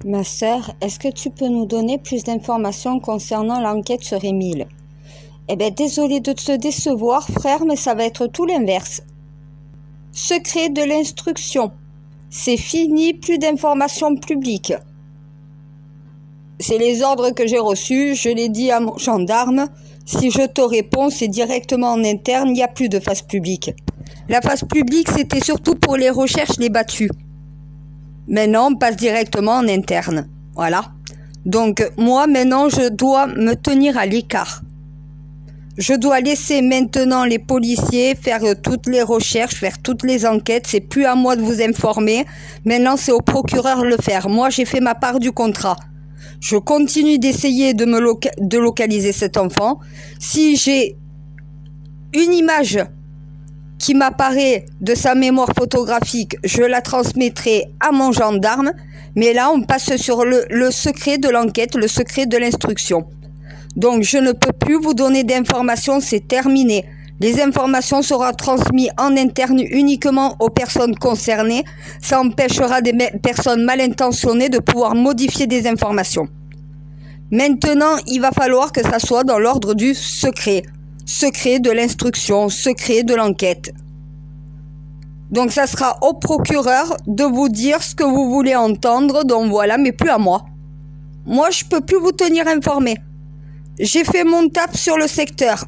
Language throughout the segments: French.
Ma sœur, est-ce que tu peux nous donner plus d'informations concernant l'enquête sur Émile? Eh bien, désolé de te décevoir, frère, mais ça va être tout l'inverse. Secret de l'instruction. C'est fini, plus d'informations publiques. C'est les ordres que j'ai reçus, je l'ai dit à mon gendarme. Si je te réponds, c'est directement en interne, il n'y a plus de face publique. La face publique, c'était surtout pour les recherches, les battus. Maintenant, on passe directement en interne. Voilà. Donc, moi, maintenant, je dois me tenir à l'écart. Je dois laisser maintenant les policiers faire toutes les recherches, faire toutes les enquêtes. C'est plus à moi de vous informer. Maintenant, c'est au procureur de le faire. Moi, j'ai fait ma part du contrat. Je continue d'essayer de localiser cet enfant. Si j'ai une image qui m'apparaît de sa mémoire photographique, je la transmettrai à mon gendarme. Mais là, on passe sur le secret de l'enquête, le secret de l'instruction. Donc, je ne peux plus vous donner d'informations, c'est terminé. Les informations seront transmises en interne uniquement aux personnes concernées. Ça empêchera des personnes mal intentionnées de pouvoir modifier des informations. Maintenant, il va falloir que ça soit dans l'ordre du secret. Secret de l'instruction, secret de l'enquête. Donc, ça sera au procureur de vous dire ce que vous voulez entendre. Donc, voilà, mais plus à moi. Moi, je peux plus vous tenir informé. J'ai fait mon taf sur le secteur.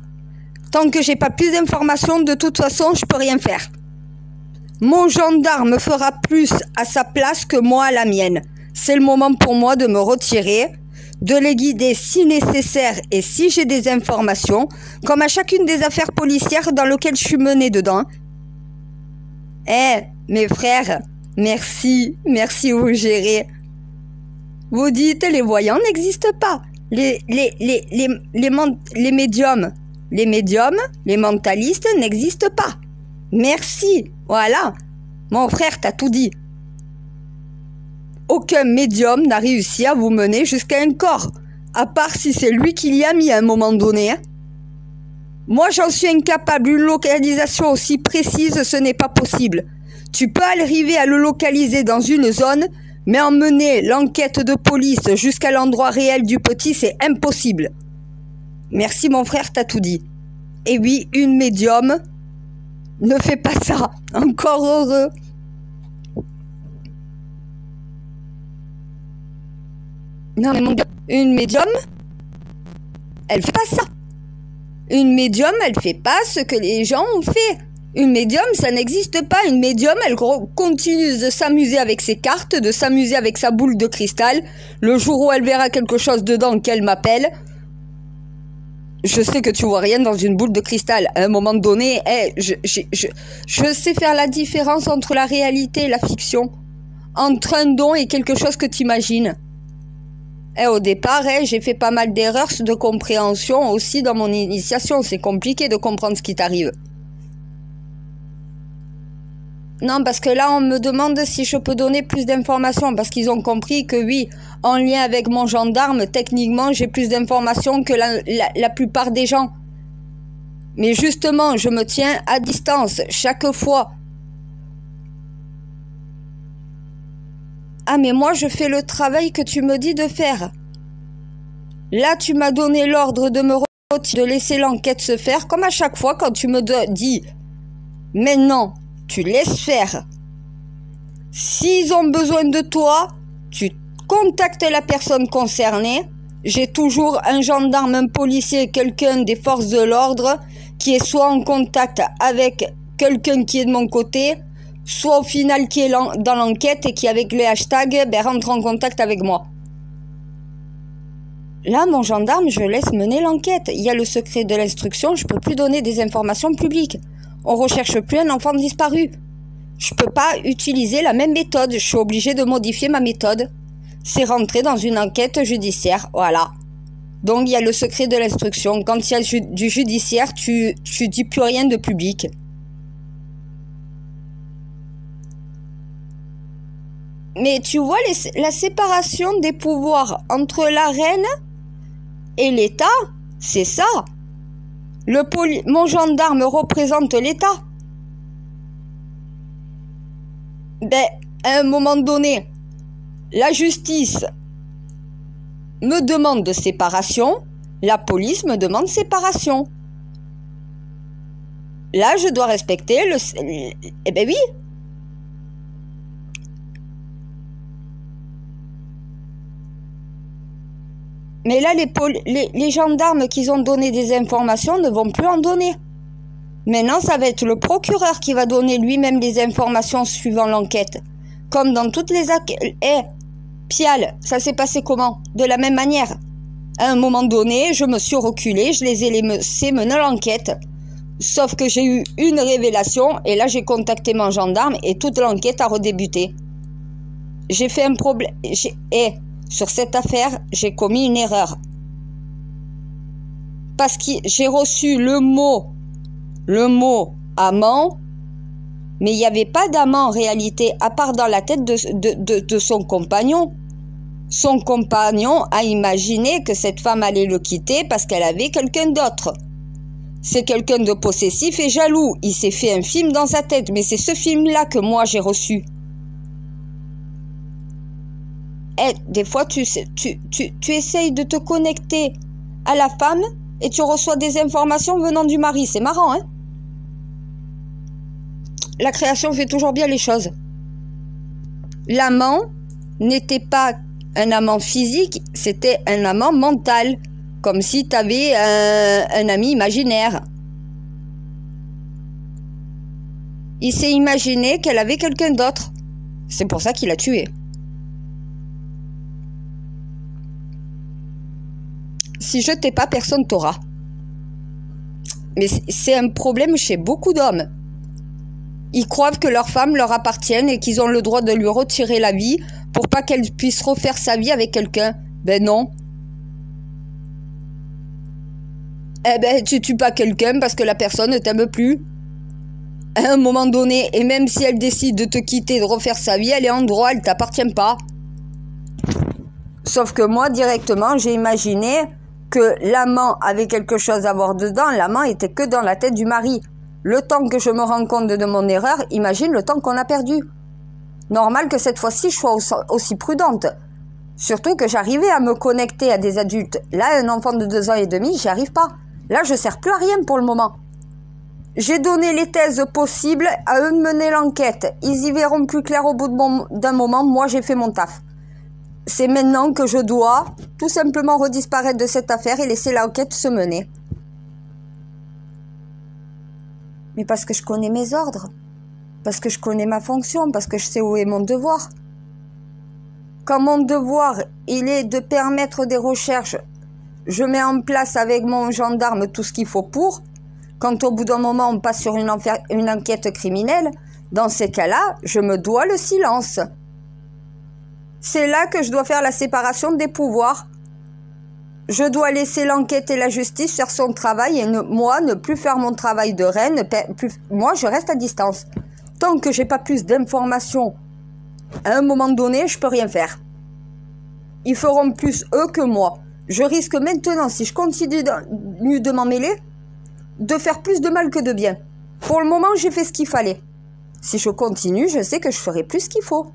Tant que j'ai pas plus d'informations, de toute façon, je peux rien faire. Mon gendarme fera plus à sa place que moi à la mienne. C'est le moment pour moi de me retirer, de les guider si nécessaire et si j'ai des informations, comme à chacune des affaires policières dans lesquelles je suis menée dedans. Mes frères, merci vous gérez. Vous dites, les voyants n'existent pas. Les médiums, les mentalistes n'existent pas. Merci, voilà. Mon frère t'a tout dit. Aucun médium n'a réussi à vous mener jusqu'à un corps, à part si c'est lui qui l'y a mis à un moment donné. Moi, j'en suis incapable. Une localisation aussi précise, ce n'est pas possible. Tu peux arriver à le localiser dans une zone, mais emmener l'enquête de police jusqu'à l'endroit réel du petit, c'est impossible. Merci mon frère, t'as tout dit. Et oui, une médium ne fait pas ça. Encore heureux. Non mais mon gars, une médium, elle fait pas ça. Une médium, elle fait pas ce que les gens ont fait. Une médium, ça n'existe pas. Une médium, elle continue de s'amuser avec ses cartes, de s'amuser avec sa boule de cristal. Le jour où elle verra quelque chose dedans, qu'elle m'appelle. Je sais que tu vois rien dans une boule de cristal. À un moment donné, je sais faire la différence entre la réalité et la fiction. Entre un don et quelque chose que tu imagines. Au départ, j'ai fait pas mal d'erreurs de compréhension aussi dans mon initiation. C'est compliqué de comprendre ce qui t'arrive. Non, parce que là, on me demande si je peux donner plus d'informations, parce qu'ils ont compris que oui, en lien avec mon gendarme, techniquement, j'ai plus d'informations que la plupart des gens. Mais justement, je me tiens à distance chaque fois. Ah, mais moi, je fais le travail que tu me dis de faire. Là, tu m'as donné l'ordre de me retirer, de laisser l'enquête se faire, comme à chaque fois quand tu me dis « Maintenant ». Tu laisses faire. S'ils ont besoin de toi, tu contactes la personne concernée. J'ai toujours un gendarme, un policier, quelqu'un des forces de l'ordre qui est soit en contact avec quelqu'un qui est de mon côté, soit au final qui est dans l'enquête et qui avec les hashtags rentre en contact avec moi. Là, mon gendarme, je laisse mener l'enquête. Il y a le secret de l'instruction, je peux plus donner des informations publiques. On recherche plus un enfant disparu. Je peux pas utiliser la même méthode. Je suis obligée de modifier ma méthode. C'est rentrer dans une enquête judiciaire. Voilà. Donc, il y a le secret de l'instruction. Quand il y a du judiciaire, tu dis plus rien de public. Mais tu vois, la séparation des pouvoirs entre la reine et l'État, c'est ça. Mon gendarme représente l'État. À un moment donné, La justice me demande séparation, la police me demande séparation. Là, je dois respecter le... Eh ben oui. Mais là, les gendarmes qui ont donné des informations ne vont plus en donner. Maintenant, ça va être le procureur qui va donner lui-même les informations suivant l'enquête. Comme dans toutes les... Pial, ça s'est passé comment? De la même manière. À un moment donné, je me suis reculée, je les ai laissés mener l'enquête. Sauf que j'ai eu une révélation et là j'ai contacté mon gendarme et toute l'enquête a redébuté. J'ai fait un problème. Sur cette affaire, j'ai commis une erreur. Parce que j'ai reçu le mot amant, mais il n'y avait pas d'amant en réalité, à part dans la tête de son compagnon. Son compagnon a imaginé que cette femme allait le quitter parce qu'elle avait quelqu'un d'autre. C'est quelqu'un de possessif et jaloux. Il s'est fait un film dans sa tête, mais c'est ce film-là que moi j'ai reçu. Des fois, tu essayes de te connecter à la femme et tu reçois des informations venant du mari. C'est marrant, hein? La création fait toujours bien les choses. L'amant n'était pas un amant physique, c'était un amant mental. Comme si tu avais un ami imaginaire. Il s'est imaginé qu'elle avait quelqu'un d'autre. C'est pour ça qu'il l'a tuée. Si je t'ai pas, personne t'aura. Mais c'est un problème chez beaucoup d'hommes. Ils croient que leurs femmes leur appartiennent et qu'ils ont le droit de lui retirer la vie pour pas qu'elle puisse refaire sa vie avec quelqu'un. Ben non. Eh ben, tu tues pas quelqu'un parce que la personne ne t'aime plus. À un moment donné, et même si elle décide de te quitter, de refaire sa vie, elle est en droit, elle t'appartient pas. Sauf que moi, directement, j'ai imaginé que l'amant avait quelque chose à voir dedans. L'amant était que dans la tête du mari. Le temps que je me rends compte de mon erreur, imagine le temps qu'on a perdu. Normal que cette fois-ci, je sois aussi prudente. Surtout que j'arrivais à me connecter à des adultes. Là, un enfant de 2 ans et demi, j'y arrive pas. Là, je sers plus à rien pour le moment. J'ai donné les thèses possibles, à eux de mener l'enquête. Ils y verront plus clair au bout d'un moment. Moi, j'ai fait mon taf. C'est maintenant que je dois tout simplement redisparaître de cette affaire et laisser l'enquête se mener. Mais parce que je connais mes ordres. Parce que je connais ma fonction. Parce que je sais où est mon devoir. Quand mon devoir, il est de permettre des recherches, je mets en place avec mon gendarme tout ce qu'il faut pour. Quand au bout d'un moment, on passe sur une enquête criminelle, dans ces cas-là, je me dois le silence. C'est là que je dois faire la séparation des pouvoirs. Je dois laisser l'enquête et la justice faire son travail et moi, ne plus faire mon travail de reine. Moi, je reste à distance. Tant que j'ai pas plus d'informations, à un moment donné, je peux rien faire. Ils feront plus eux que moi. Je risque maintenant, si je continue de m'en mêler, de faire plus de mal que de bien. Pour le moment, j'ai fait ce qu'il fallait. Si je continue, je sais que je ferai plus ce qu'il faut.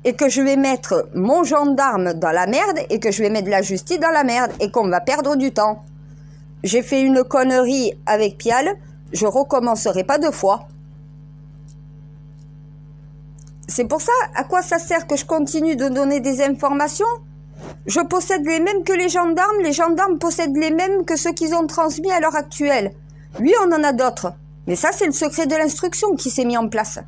Et que je vais mettre mon gendarme dans la merde et que je vais mettre la justice dans la merde et qu'on va perdre du temps. J'ai fait une connerie avec Pial, je recommencerai pas 2 fois. C'est pour ça, à quoi ça sert que je continue de donner des informations? Je possède les mêmes que les gendarmes possèdent les mêmes que ceux qu'ils ont transmis à l'heure actuelle. Oui, on en a d'autres, mais ça c'est le secret de l'instruction qui s'est mis en place.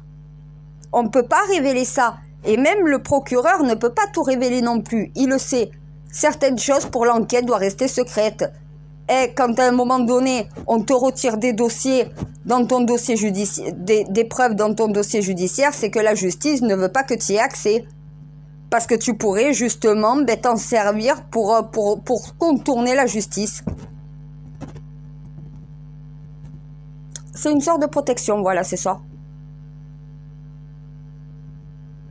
On ne peut pas révéler ça, et même le procureur ne peut pas tout révéler non plus, il le sait. Certaines choses pour l'enquête doivent rester secrètes. Et quand à un moment donné, on te retire des dossiers dans ton dossier judiciaire, des preuves dans ton dossier judiciaire, c'est que la justice ne veut pas que tu y aies accès. Parce que tu pourrais justement t'en servir pour contourner la justice. C'est une sorte de protection, voilà, c'est ça.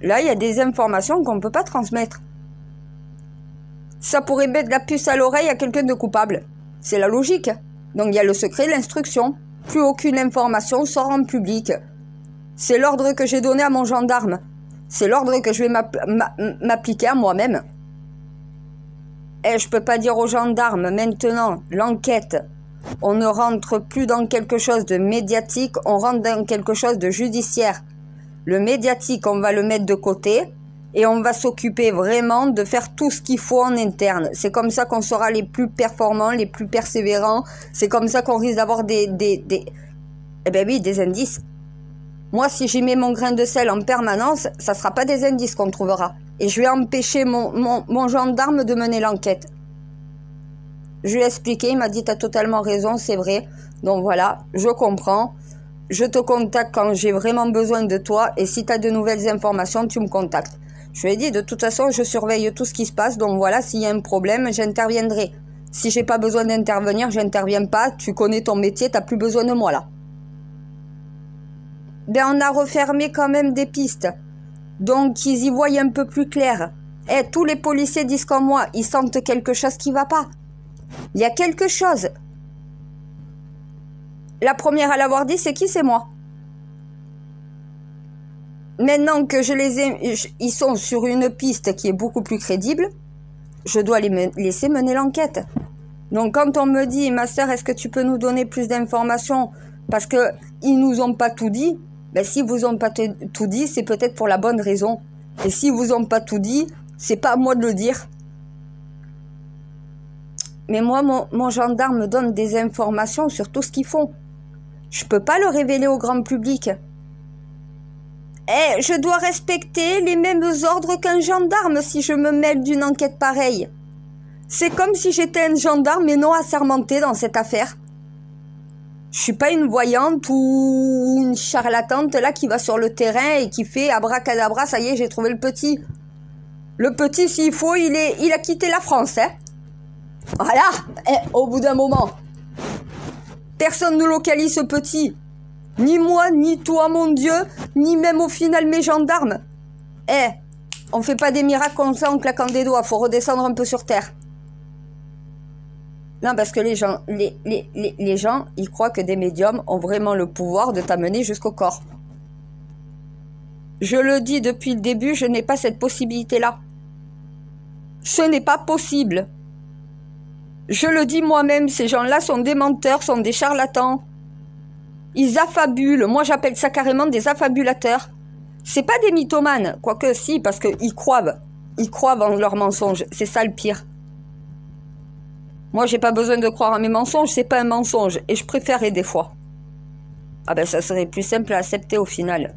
Là, il y a des informations qu'on ne peut pas transmettre. Ça pourrait mettre la puce à l'oreille à quelqu'un de coupable. C'est la logique. Donc il y a le secret de l'instruction. Plus aucune information sort en public. C'est l'ordre que j'ai donné à mon gendarme. C'est l'ordre que je vais m'appliquer à moi-même. Et je peux pas dire aux gendarmes, maintenant, l'enquête, on ne rentre plus dans quelque chose de médiatique, on rentre dans quelque chose de judiciaire. Le médiatique, on va le mettre de côté et on va s'occuper vraiment de faire tout ce qu'il faut en interne. C'est comme ça qu'on sera les plus performants, les plus persévérants. C'est comme ça qu'on risque d'avoir des indices. Moi, si j'y mets mon grain de sel en permanence, ça sera pas des indices qu'on trouvera. Et je vais empêcher mon gendarme de mener l'enquête. Je lui ai expliqué, il m'a dit, t'as totalement raison, c'est vrai. Donc voilà, je comprends. Je te contacte quand j'ai vraiment besoin de toi. Et si t'as de nouvelles informations, tu me contactes. Je lui ai dit, de toute façon, je surveille tout ce qui se passe. Donc voilà, s'il y a un problème, j'interviendrai. Si j'ai pas besoin d'intervenir, j'interviens pas. Tu connais ton métier, t'as plus besoin de moi là. Ben, on a refermé quand même des pistes. Donc, ils y voient un peu plus clair. Tous les policiers disent comme moi, ils sentent quelque chose qui va pas. Il y a quelque chose. La première à l'avoir dit, c'est qui? C'est moi. Maintenant que ils sont sur une piste qui est beaucoup plus crédible, je dois les laisser mener l'enquête. Donc, quand on me dit, ma sœur, est-ce que tu peux nous donner plus d'informations? Parce que ils nous ont pas tout dit. Ben, si vous ont pas tout dit, c'est peut-être pour la bonne raison. Et si vous ont pas tout dit, c'est pas à moi de le dire. Mais moi, mon gendarme me donne des informations sur tout ce qu'ils font. Je peux pas le révéler au grand public. Je dois respecter les mêmes ordres qu'un gendarme si je me mêle d'une enquête pareille. C'est comme si j'étais un gendarme et non assermenté dans cette affaire. Je suis pas une voyante ou une charlatante là qui va sur le terrain et qui fait abracadabra, ça y est, j'ai trouvé le petit. Le petit, s'il faut, il a quitté la France, hein. Voilà, au bout d'un moment. Personne ne localise ce petit. Ni moi, ni toi, mon Dieu, ni même au final mes gendarmes. On fait pas des miracles comme ça en claquant des doigts, faut redescendre un peu sur terre. Non, parce que les gens, ils croient que des médiums ont vraiment le pouvoir de t'amener jusqu'au corps. Je le dis depuis le début, je n'ai pas cette possibilité-là. Ce n'est pas possible. Je le dis moi-même, ces gens-là sont des menteurs, sont des charlatans. Ils affabulent. Moi, j'appelle ça carrément des affabulateurs. C'est pas des mythomanes. Quoique, si, parce qu'ils croient. Ils croient en leurs mensonges. C'est ça le pire. Moi, j'ai pas besoin de croire à mes mensonges. C'est pas un mensonge. Et je préférerais des fois. Ah ben, ça serait plus simple à accepter au final.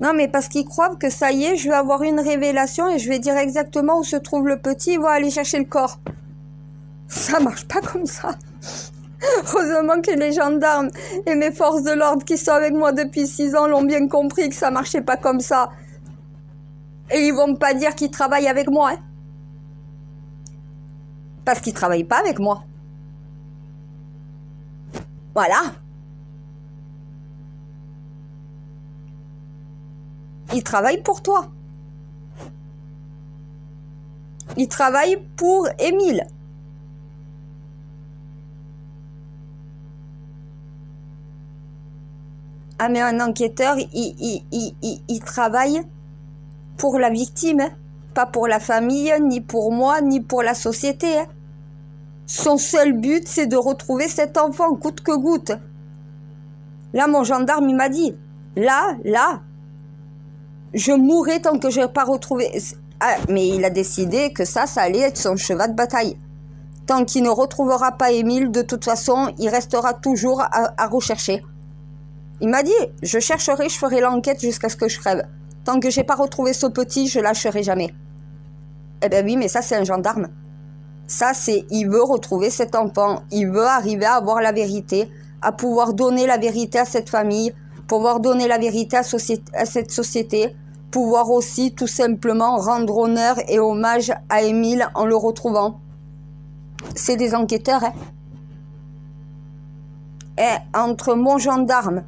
Non, mais parce qu'ils croient que ça y est, je vais avoir une révélation et je vais dire exactement où se trouve le petit, ils vont aller chercher le corps. Ça marche pas comme ça. Heureusement que les gendarmes et mes forces de l'ordre qui sont avec moi depuis 6 ans l'ont bien compris que ça marchait pas comme ça. Et ils vont pas dire qu'ils travaillent avec moi, hein. Parce qu'ils travaillent pas avec moi. Voilà. Ils travaillent pour toi. Ils travaillent pour Émile. Ah, mais un enquêteur, il travaille pour la victime, hein. Pas pour la famille, ni pour moi, ni pour la société, hein. Son seul but, c'est de retrouver cet enfant, coûte que coûte. Là, mon gendarme, il m'a dit, là, je mourrai tant que je n'ai pas retrouvé... Ah, mais il a décidé que ça allait être son cheval de bataille. Tant qu'il ne retrouvera pas Émile, de toute façon, il restera toujours à rechercher. Il m'a dit, je chercherai, je ferai l'enquête jusqu'à ce que je crève. Tant que j'ai pas retrouvé ce petit, je lâcherai jamais. Eh ben oui, mais ça, c'est un gendarme. Ça, il veut retrouver cet enfant. Il veut arriver à avoir la vérité, à pouvoir donner la vérité à cette famille, pouvoir donner la vérité à cette société, pouvoir aussi tout simplement rendre honneur et hommage à Émile en le retrouvant. C'est des enquêteurs, hein. Et entre mon gendarme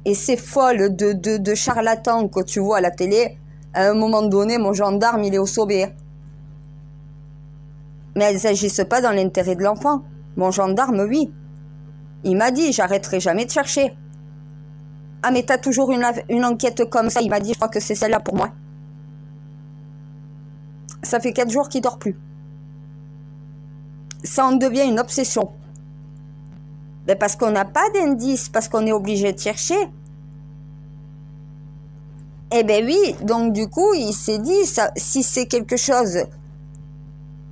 et ces folles de charlatans que tu vois à la télé, à un moment donné, mon gendarme, il est au sommet. Mais elles n'agissent pas dans l'intérêt de l'enfant. Mon gendarme, oui. Il m'a dit, j'arrêterai jamais de chercher. Ah, mais t'as toujours une enquête comme ça. Il m'a dit, je crois que c'est celle-là pour moi. Ça fait 4 jours qu'il dort plus. Ça en devient une obsession. Ben parce qu'on n'a pas d'indice, parce qu'on est obligé de chercher. Eh ben oui, donc du coup, il s'est dit, ça, si c'est quelque chose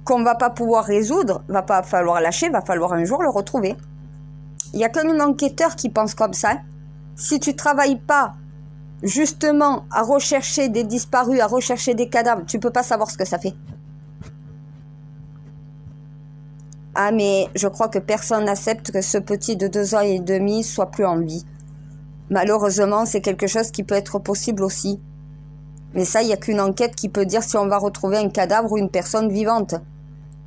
qu'on va pas pouvoir résoudre, va pas falloir lâcher, va falloir un jour le retrouver. Il y a qu'un enquêteur qui pense comme ça. Si tu travailles pas justement à rechercher des disparus, à rechercher des cadavres, tu peux pas savoir ce que ça fait. Ah mais je crois que personne n'accepte que ce petit de 2 ans et demi soit plus en vie. Malheureusement, c'est quelque chose qui peut être possible aussi. Mais ça, il n'y a qu'une enquête qui peut dire si on va retrouver un cadavre ou une personne vivante.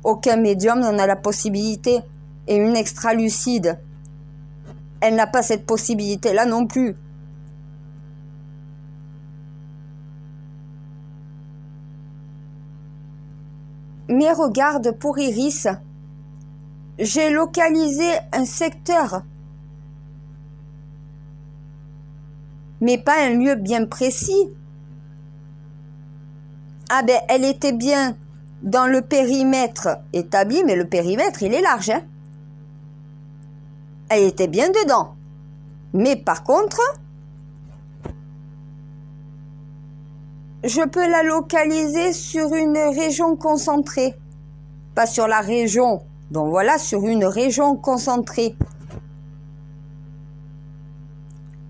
Aucun médium n'en a la possibilité. Et une extra-lucide, elle n'a pas cette possibilité-là non plus. Mais regarde, pour Iris, j'ai localisé un secteur, mais pas un lieu bien précis. Ah ben, elle était bien dans le périmètre établi, mais le périmètre, il est large, hein. Elle était bien dedans. Mais par contre, je peux la localiser sur une région concentrée. Pas sur la région. Donc voilà, sur une région concentrée.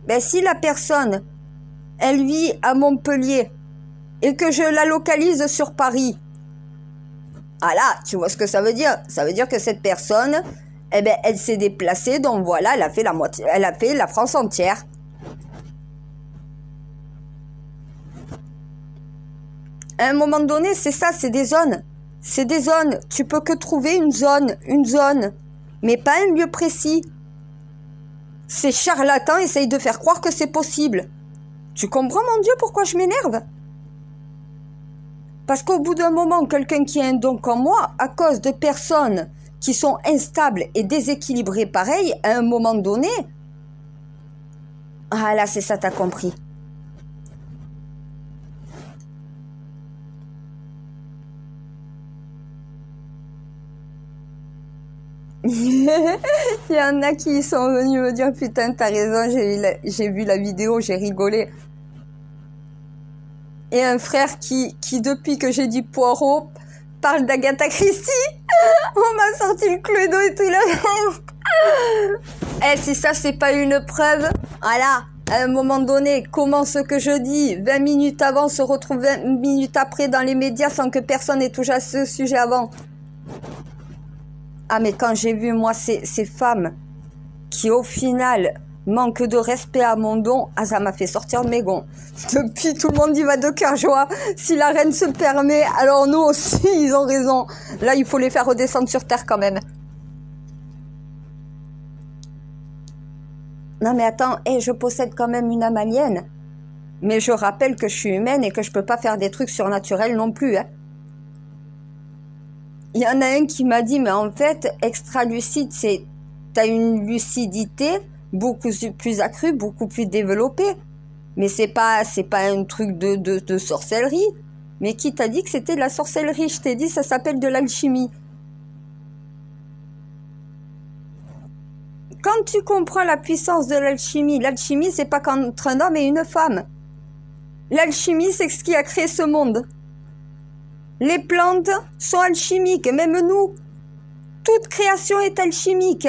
Ben, si la personne, elle vit à Montpellier et que je la localise sur Paris, ah là, tu vois ce que ça veut dire? Ça veut dire que cette personne, eh ben, elle s'est déplacée, donc voilà, elle a fait la moitié, elle a fait la France entière. À un moment donné, c'est ça, c'est des zones. C'est des zones. Tu peux que trouver une zone, mais pas un lieu précis. Ces charlatans essayent de faire croire que c'est possible. Tu comprends, mon Dieu, pourquoi je m'énerve? Parce qu'au bout d'un moment, quelqu'un qui a un don comme moi, à cause de personnes qui sont instables et déséquilibrées pareil, à un moment donné... Ah là, c'est ça, t'as compris. Il y en a qui sont venus me dire, putain, t'as raison, j'ai vu la vidéo, j'ai rigolé. Et un frère qui depuis que j'ai dit Poirot, parle d'Agatha Christie. On m'a sorti le cluedo et tout là. Eh, si ça, c'est pas une preuve, voilà, à un moment donné, comment ce que je dis, 20 minutes avant, se retrouve 20 minutes après dans les médias sans que personne ait touché à ce sujet avant. Ah, mais quand j'ai vu, moi, ces femmes qui, au final, manquent de respect à mon don, ah, ça m'a fait sortir de mes gonds. Depuis, tout le monde y va de cœur joie. Si la reine se permet, alors nous aussi, ils ont raison. Là, il faut les faire redescendre sur terre quand même. Non, mais attends, je possède quand même une âme alienne. Mais je rappelle que je suis humaine et que je peux pas faire des trucs surnaturels non plus, hein. Il y en a un qui m'a dit, mais en fait, extra-lucide, c'est, t'as une lucidité beaucoup plus accrue, beaucoup plus développée. Mais c'est pas un truc de sorcellerie. Mais qui t'a dit que c'était de la sorcellerie? Je t'ai dit, ça s'appelle de l'alchimie. Quand tu comprends la puissance de l'alchimie, c'est pas qu'entre un homme et une femme. L'alchimie, c'est ce qui a créé ce monde. Les plantes sont alchimiques, même nous. Toute création est alchimique.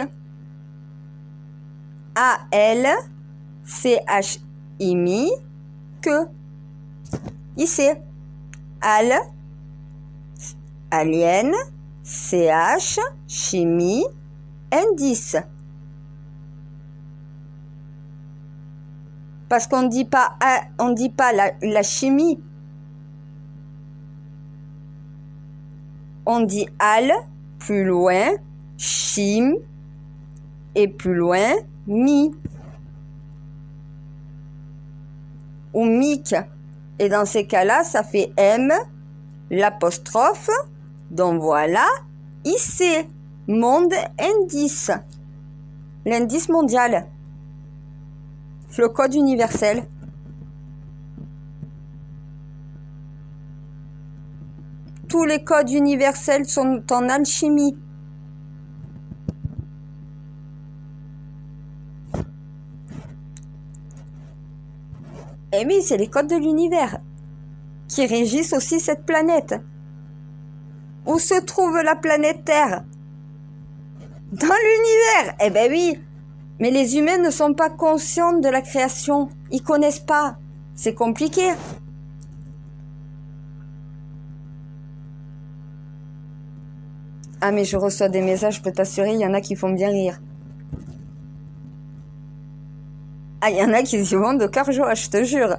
A-L-C-H-I-M-I que. Ici. Al, alien, C-H, chimie, indice. Parce qu'on dit pas la chimie. On dit al, plus loin, chim, et plus loin, mi. Ou mic. Et dans ces cas-là, ça fait M, l'apostrophe. Donc voilà, ici. Monde indice. L'indice mondial. Le code universel. Tous les codes universels sont en alchimie. Et oui, c'est les codes de l'univers qui régissent aussi cette planète. Où se trouve la planète Terre? Dans l'univers. Eh ben oui, mais les humains ne sont pas conscients de la création. Ils connaissent pas. C'est compliqué. Ah mais je reçois des messages, je peux t'assurer, il y en a qui font bien rire. Ah, il y en a qui y vont de cœur joie, je te jure.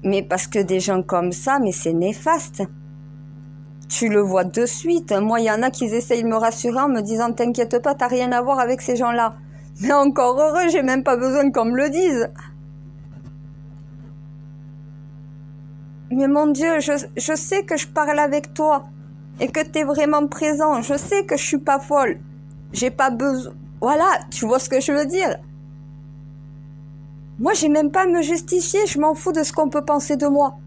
Mais parce que des gens comme ça, mais c'est néfaste. Tu le vois de suite. Moi, il y en a qui essayent de me rassurer en me disant « T'inquiète pas, t'as rien à voir avec ces gens-là. » Mais encore heureux, j'ai même pas besoin qu'on me le dise. Mais mon Dieu, je sais que je parle avec toi et que t'es vraiment présent. Je sais que je suis pas folle. J'ai pas besoin... Voilà, tu vois ce que je veux dire? Moi, j'ai même pas à me justifier. Je m'en fous de ce qu'on peut penser de moi.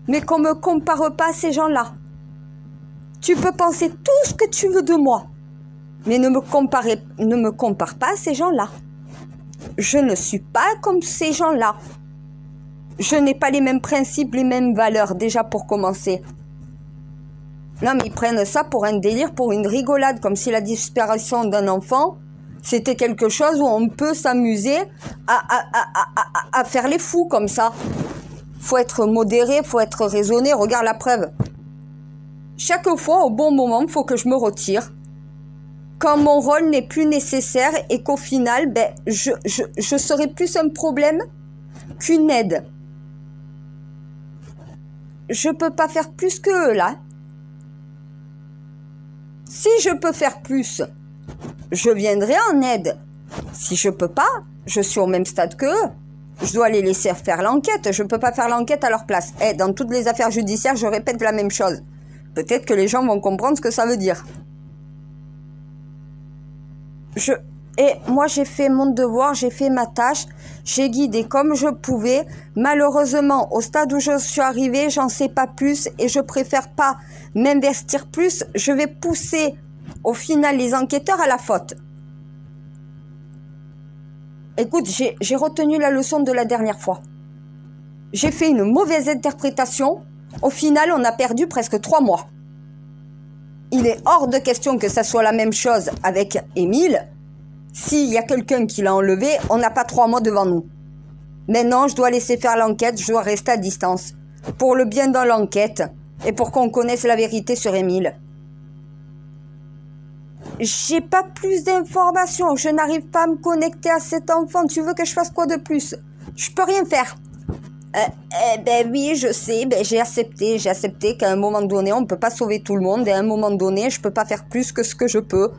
Mais qu'on me compare pas à ces gens-là. Tu peux penser tout ce que tu veux de moi. Mais ne me compare pas à ces gens-là. Je ne suis pas comme ces gens-là. Je n'ai pas les mêmes principes, les mêmes valeurs, déjà pour commencer. Non, mais ils prennent ça pour un délire, pour une rigolade, comme si la disparition d'un enfant, c'était quelque chose où on peut s'amuser à faire les fous comme ça. Faut être modéré, faut être raisonné, regarde la preuve. Chaque fois, au bon moment, il faut que je me retire. Quand mon rôle n'est plus nécessaire et qu'au final, ben, je serai plus un problème qu'une aide. Je peux pas faire plus que eux, là. Si je peux faire plus, je viendrai en aide. Si je peux pas, je suis au même stade que eux. Je dois les laisser faire l'enquête. Je peux pas faire l'enquête à leur place. Dans toutes les affaires judiciaires, je répète la même chose. Peut-être que les gens vont comprendre ce que ça veut dire. Et moi, j'ai fait mon devoir, j'ai fait ma tâche, j'ai guidé comme je pouvais. Malheureusement, au stade où je suis arrivée, j'en sais pas plus et je préfère pas m'investir plus. Je vais pousser, au final, les enquêteurs à la faute. Écoute, j'ai retenu la leçon de la dernière fois. J'ai fait une mauvaise interprétation. Au final, on a perdu presque 3 mois. Il est hors de question que ça soit la même chose avec Émile. S'il y a quelqu'un qui l'a enlevé, on n'a pas 3 mois devant nous. Maintenant, je dois laisser faire l'enquête, je dois rester à distance. Pour le bien dans l'enquête et pour qu'on connaisse la vérité sur Émile. J'ai pas plus d'informations, je n'arrive pas à me connecter à cet enfant. Tu veux que je fasse quoi de plus? Je peux rien faire. Ben oui, je sais, ben j'ai accepté qu'à un moment donné, on ne peut pas sauver tout le monde et à un moment donné, je peux pas faire plus que ce que je peux.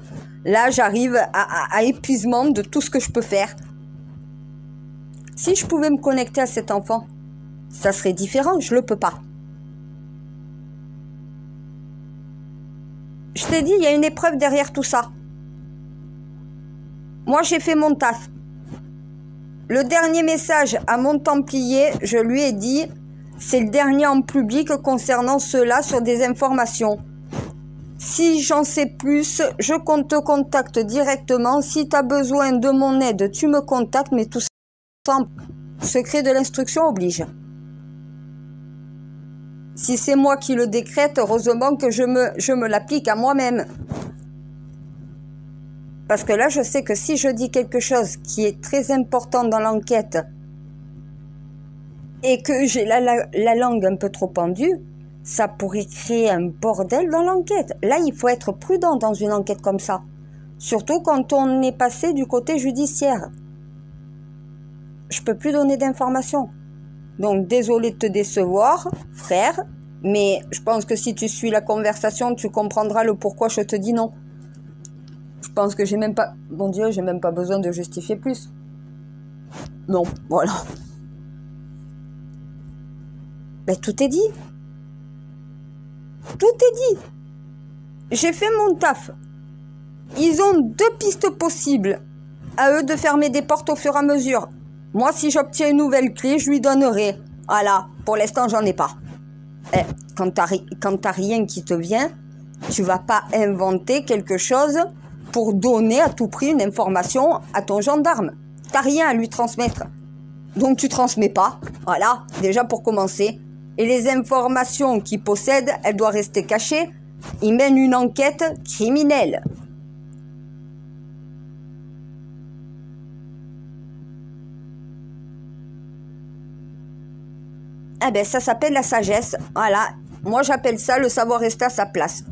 Là, j'arrive à épuisement de tout ce que je peux faire. Si je pouvais me connecter à cet enfant, ça serait différent, je le peux pas. Je t'ai dit, il y a une épreuve derrière tout ça. Moi, j'ai fait mon taf. Le dernier message à mon Templier, je lui ai dit, c'est le dernier en public concernant cela sur des informations. Si j'en sais plus, je te contacte directement. Si tu as besoin de mon aide, tu me contactes, mais tout ça, secret de l'instruction oblige. Si c'est moi qui le décrète, heureusement que je me l'applique à moi-même. Parce que là, je sais que si je dis quelque chose qui est très important dans l'enquête et que j'ai la langue un peu trop pendue, ça pourrait créer un bordel dans l'enquête. Là, il faut être prudent dans une enquête comme ça. Surtout quand on est passé du côté judiciaire. Je peux plus donner d'informations. Donc, désolé de te décevoir, frère, mais je pense que si tu suis la conversation, tu comprendras le pourquoi je te dis non. Je pense que j'ai même pas... Mon Dieu, j'ai même pas besoin de justifier plus. Non, voilà. Mais tout est dit. Tout est dit. J'ai fait mon taf. Ils ont 2 pistes possibles. À eux de fermer des portes au fur et à mesure. Moi, si j'obtiens une nouvelle clé, je lui donnerai. Voilà, pour l'instant, j'en ai pas. Quand t'as rien qui te vient, tu vas pas inventer quelque chose pour donner à tout prix une information à ton gendarme. T'as rien à lui transmettre. Donc tu transmets pas. Voilà, déjà pour commencer. Et les informations qu'il possède, elles doivent rester cachées. Il mène une enquête criminelle. Eh ben, ça s'appelle la sagesse. Voilà. Moi, j'appelle ça le savoir rester à sa place.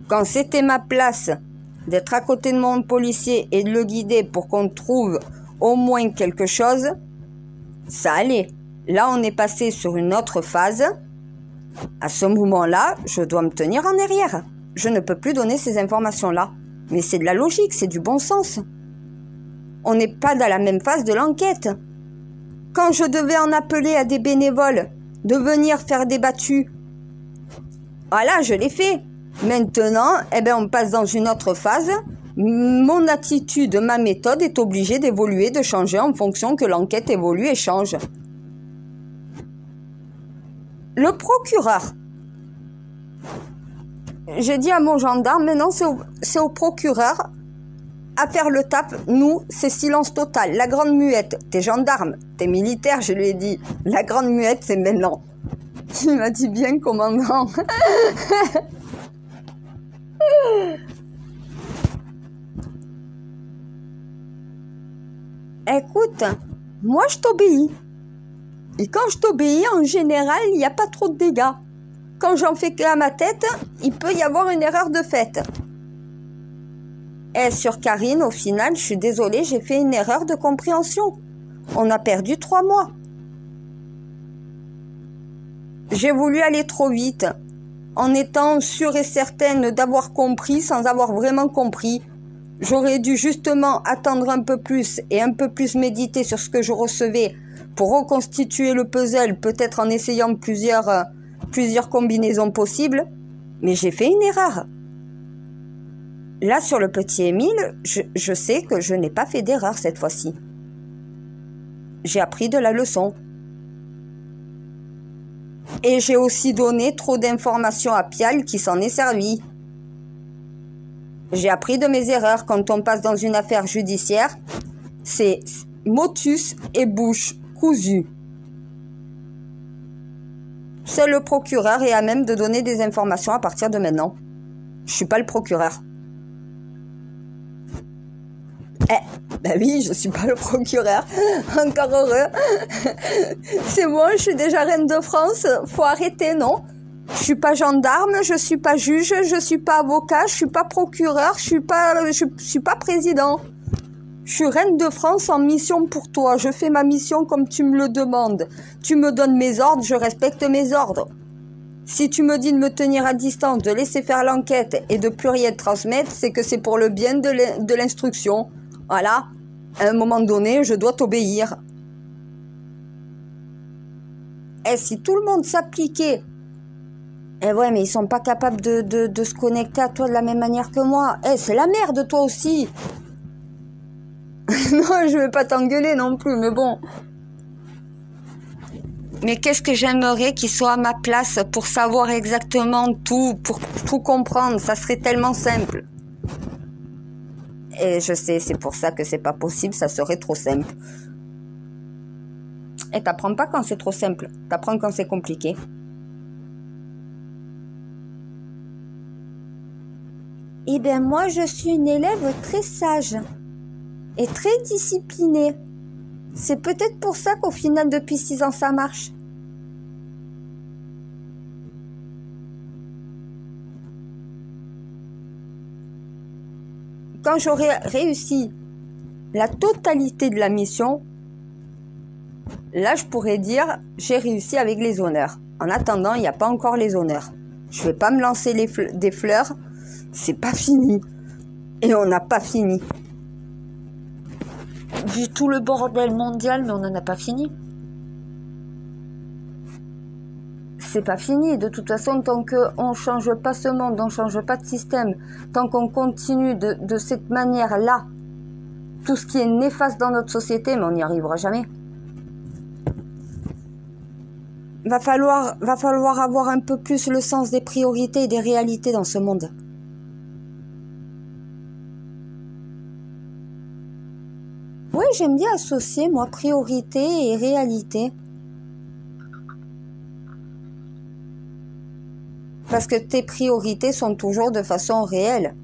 Quand c'était ma place d'être à côté de mon policier et de le guider pour qu'on trouve au moins quelque chose, ça allait. Là, on est passé sur une autre phase. À ce moment-là, je dois me tenir en arrière. Je ne peux plus donner ces informations-là. Mais c'est de la logique, c'est du bon sens. On n'est pas dans la même phase de l'enquête. Quand je devais en appeler à des bénévoles de venir faire des battues, voilà, je l'ai fait. Maintenant, on passe dans une autre phase. Mon attitude, ma méthode est obligée d'évoluer, de changer en fonction que l'enquête évolue et change. Le procureur. J'ai dit à mon gendarme, maintenant c'est au procureur à faire le taf. Nous, c'est silence total. La grande muette, t'es gendarme, t'es militaire, je lui ai dit. La grande muette, c'est maintenant. Il m'a dit bien, commandant. Écoute, moi je t'obéis. Et quand je t'obéis, en général, il n'y a pas trop de dégâts. Quand j'en fais qu'à ma tête, il peut y avoir une erreur de fait. Et sur Karine, au final, je suis désolée, j'ai fait une erreur de compréhension. On a perdu 3 mois. J'ai voulu aller trop vite, en étant sûre et certaine d'avoir compris sans avoir vraiment compris. J'aurais dû justement attendre un peu plus et un peu plus méditer sur ce que je recevais pour reconstituer le puzzle, peut-être en essayant plusieurs combinaisons possibles. Mais j'ai fait une erreur. Là, sur le petit Émile, je sais que je n'ai pas fait d'erreur cette fois-ci. J'ai appris de la leçon. Et j'ai aussi donné trop d'informations à Pial qui s'en est servi. J'ai appris de mes erreurs. Quand on passe dans une affaire judiciaire, c'est motus et bouche cousue. Seul le procureur est à même de donner des informations à partir de maintenant. Je suis pas le procureur. Ben oui, je suis pas le procureur. Encore heureux. C'est bon, je suis déjà reine de France. Faut arrêter, non? Je suis pas gendarme, je suis pas juge, je suis pas avocat, je suis pas procureur, je suis pas président. Je suis reine de France en mission pour toi. Je fais ma mission comme tu me le demandes. Tu me donnes mes ordres, je respecte mes ordres. Si tu me dis de me tenir à distance, de laisser faire l'enquête et de plus rien transmettre, c'est que c'est pour le bien de l'instruction. Voilà. À un moment donné, je dois t'obéir. Et si tout le monde s'appliquait, ouais, mais ils sont pas capables de se connecter à toi de la même manière que moi. C'est la merde, toi aussi. Non, je vais pas t'engueuler non plus, mais bon. Mais qu'est-ce que j'aimerais qu'il soit à ma place pour savoir exactement tout, pour tout comprendre. Ça serait tellement simple. Et je sais, c'est pour ça que c'est pas possible, ça serait trop simple. Et t'apprends pas quand c'est trop simple, t'apprends quand c'est compliqué. Eh bien, moi, je suis une élève très sage et très disciplinée. C'est peut-être pour ça qu'au final, depuis 6 ans, ça marche. Quand j'aurai réussi la totalité de la mission, là, je pourrais dire, j'ai réussi avec les honneurs. En attendant, il n'y a pas encore les honneurs. Je vais pas me lancer des fleurs. C'est pas fini. Et on n'a pas fini. Vu tout le bordel mondial, mais on n'en a pas fini. c'est pas fini. De toute façon, tant qu'on ne change pas ce monde, on ne change pas de système, tant qu'on continue de cette manière-là, tout ce qui est néfaste dans notre société, mais on n'y arrivera jamais. Va falloir avoir un peu plus le sens des priorités et des réalités dans ce monde. Oui, j'aime bien associer, moi, priorité et réalité. Parce que tes priorités sont toujours de façon réelle.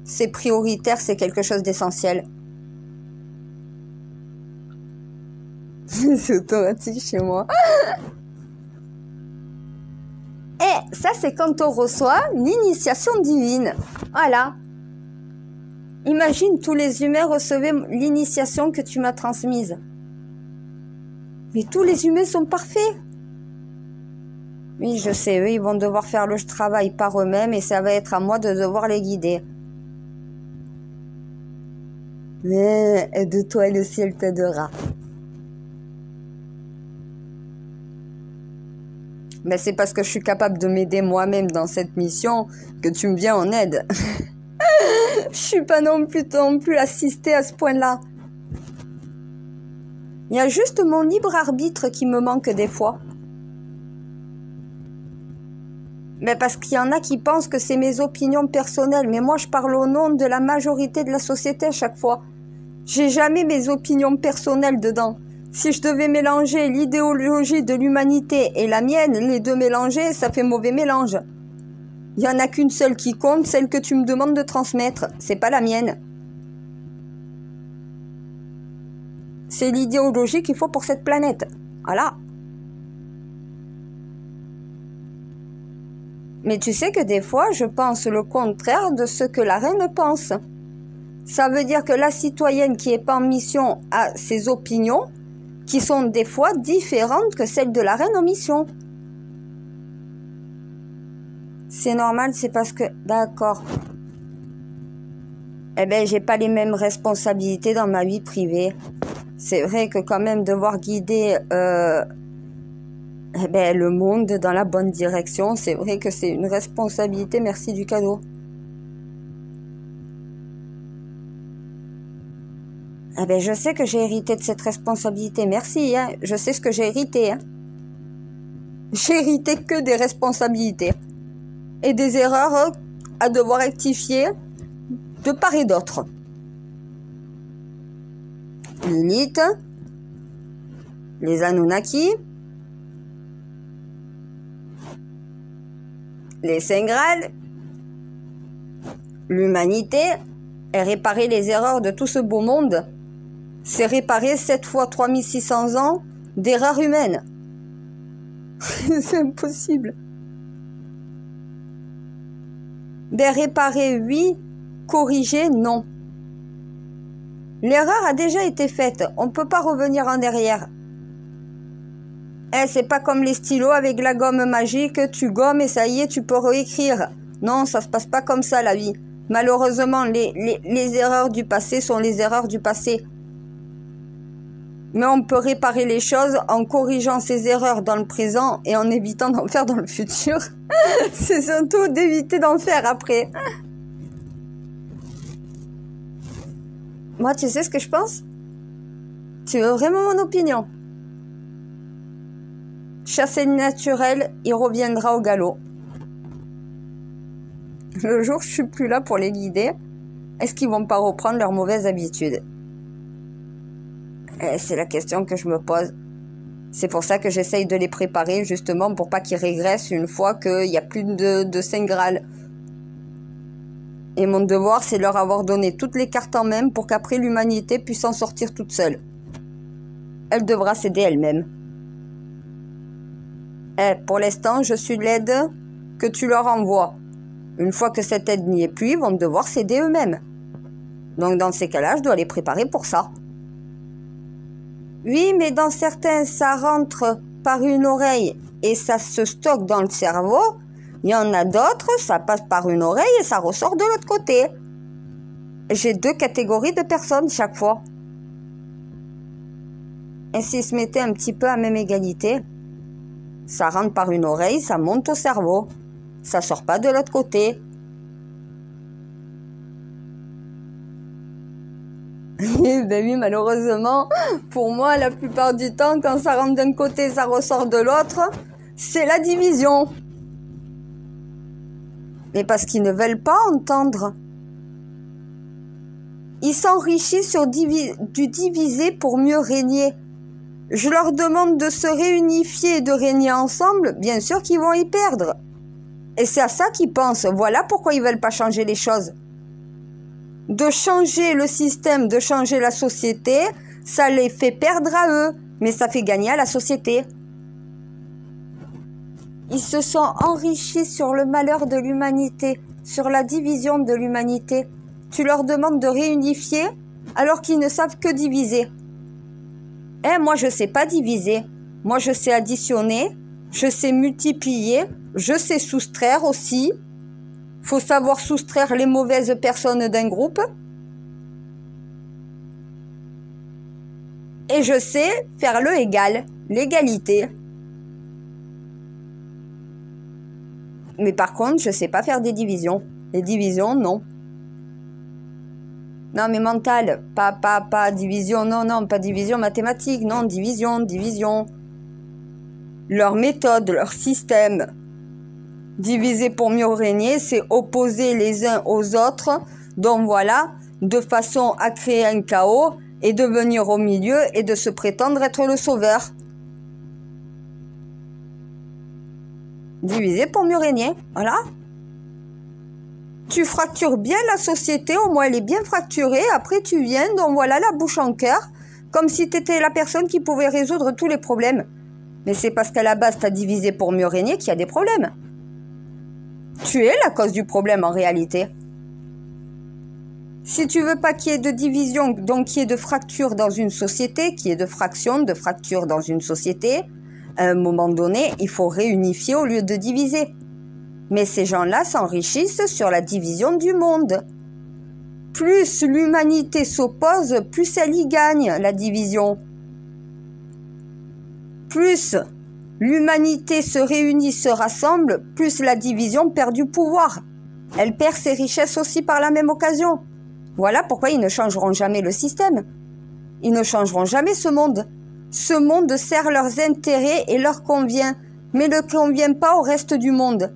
C'est prioritaire, c'est quelque chose d'essentiel. C'est automatique chez moi. Et ça, c'est quand on reçoit l'initiation divine. Voilà. Imagine, tous les humains recevaient l'initiation que tu m'as transmise. Mais tous les humains sont parfaits. Oui, je sais, eux, ils vont devoir faire le travail par eux-mêmes et ça va être à moi de devoir les guider. Mais aide-toi et le ciel t'aidera. Mais c'est parce que je suis capable de m'aider moi-même dans cette mission que tu me viens en aide. Je suis pas non plus assistée à ce point-là. Il y a juste mon libre arbitre qui me manque des fois. Mais parce qu'il y en a qui pensent que c'est mes opinions personnelles. Mais moi, je parle au nom de la majorité de la société à chaque fois. J'ai jamais mes opinions personnelles dedans. Si je devais mélanger l'idéologie de l'humanité et la mienne, les deux mélangés, ça fait mauvais mélange. Il n'y en a qu'une seule qui compte, celle que tu me demandes de transmettre. C'est pas la mienne. C'est l'idéologie qu'il faut pour cette planète. Voilà. Mais tu sais que des fois, je pense le contraire de ce que la reine pense. Ça veut dire que la citoyenne qui est pas en mission a ses opinions qui sont des fois différentes que celles de la reine en mission. C'est normal, c'est parce que... D'accord. Eh ben, j'ai pas les mêmes responsabilités dans ma vie privée. C'est vrai que quand même devoir guider le monde dans la bonne direction, c'est vrai que c'est une responsabilité, merci du cadeau. Eh ben, je sais que j'ai hérité de cette responsabilité, merci, hein. Je sais ce que j'ai hérité, hein. J'ai hérité que des responsabilités et des erreurs à devoir rectifier de part et d'autre. Lilith, les Anunnaki, les Saints Graal, l'humanité, et réparer les erreurs de tout ce beau monde, c'est réparer 7 fois 3600 ans d'erreurs humaines. C'est impossible. Ben, réparer, oui. Corriger, non. L'erreur a déjà été faite. On ne peut pas revenir en arrière. C'est pas comme les stylos avec la gomme magique. Tu gommes et ça y est, tu peux réécrire. Non, ça se passe pas comme ça, la vie. Malheureusement, les erreurs du passé sont les erreurs du passé. Mais on peut réparer les choses en corrigeant ces erreurs dans le présent et en évitant d'en faire dans le futur. C'est surtout d'éviter d'en faire après. Moi, tu sais ce que je pense? Tu veux vraiment mon opinion? Chasser le naturel, il reviendra au galop. Le jour où je suis plus là pour les guider, est-ce qu'ils vont pas reprendre leurs mauvaises habitudes? C'est la question que je me pose. C'est pour ça que j'essaye de les préparer, justement, pour pas qu'ils régressent une fois qu'il n'y a plus de Saint Graal. Et mon devoir, c'est de leur avoir donné toutes les cartes en main pour qu'après l'humanité puisse en sortir toute seule. Elle devra s'aider elle-même. Pour l'instant, je suis l'aide que tu leur envoies. Une fois que cette aide n'y est plus, ils vont devoir s'aider eux-mêmes. Donc dans ces cas-là, je dois les préparer pour ça. Oui, mais dans certains, ça rentre par une oreille et ça se stocke dans le cerveau. Il y en a d'autres, ça passe par une oreille et ça ressort de l'autre côté. J'ai 2 catégories de personnes chaque fois. Et s'ils se mettaient un petit peu à même égalité, Ça rentre par une oreille, ça monte au cerveau. Ça sort pas de l'autre côté. Et ben oui, malheureusement, pour moi, la plupart du temps, quand ça rentre d'un côté, ça ressort de l'autre, c'est la division. Mais parce qu'ils ne veulent pas entendre. Ils s'enrichissent sur du diviser pour mieux régner. Je leur demande de se réunifier et de régner ensemble, bien sûr qu'ils vont y perdre. Et c'est à ça qu'ils pensent. Voilà pourquoi ils veulent pas changer les choses. De changer le système, de changer la société, ça les fait perdre à eux, mais ça fait gagner à la société. Ils se sont enrichis sur le malheur de l'humanité, sur la division de l'humanité. Tu leur demandes de réunifier alors qu'ils ne savent que diviser. Moi, je sais pas diviser. Moi, je sais additionner, je sais multiplier, je sais soustraire aussi. Faut savoir soustraire les mauvaises personnes d'un groupe. Et je sais faire le égal, l'égalité. Mais par contre, je sais pas faire des divisions. Les divisions, non. Non, mais mental, pas division, non, pas division mathématique, non, division. Leur méthode, leur système. Diviser pour mieux régner, c'est opposer les uns aux autres, donc voilà, de façon à créer un chaos et de venir au milieu et de se prétendre être le sauveur. Diviser pour mieux régner, voilà. Tu fractures bien la société, au moins elle est bien fracturée, après tu viens, donc voilà, la bouche en cœur, comme si tu étais la personne qui pouvait résoudre tous les problèmes. Mais c'est parce qu'à la base, tu as divisé pour mieux régner qu'il y a des problèmes. Tu es la cause du problème en réalité. Si tu veux pas qu'il y ait de division, donc qu'il y ait de fracture dans une société, qu'il y ait de fraction, de fracture dans une société, à un moment donné, il faut réunifier au lieu de diviser. Mais ces gens-là s'enrichissent sur la division du monde. Plus l'humanité s'oppose, plus elle y gagne, la division. Plus l'humanité se réunit, se rassemble, plus la division perd du pouvoir. Elle perd ses richesses aussi par la même occasion. Voilà pourquoi ils ne changeront jamais le système. Ils ne changeront jamais ce monde. Ce monde sert leurs intérêts et leur convient, mais ne convient pas au reste du monde.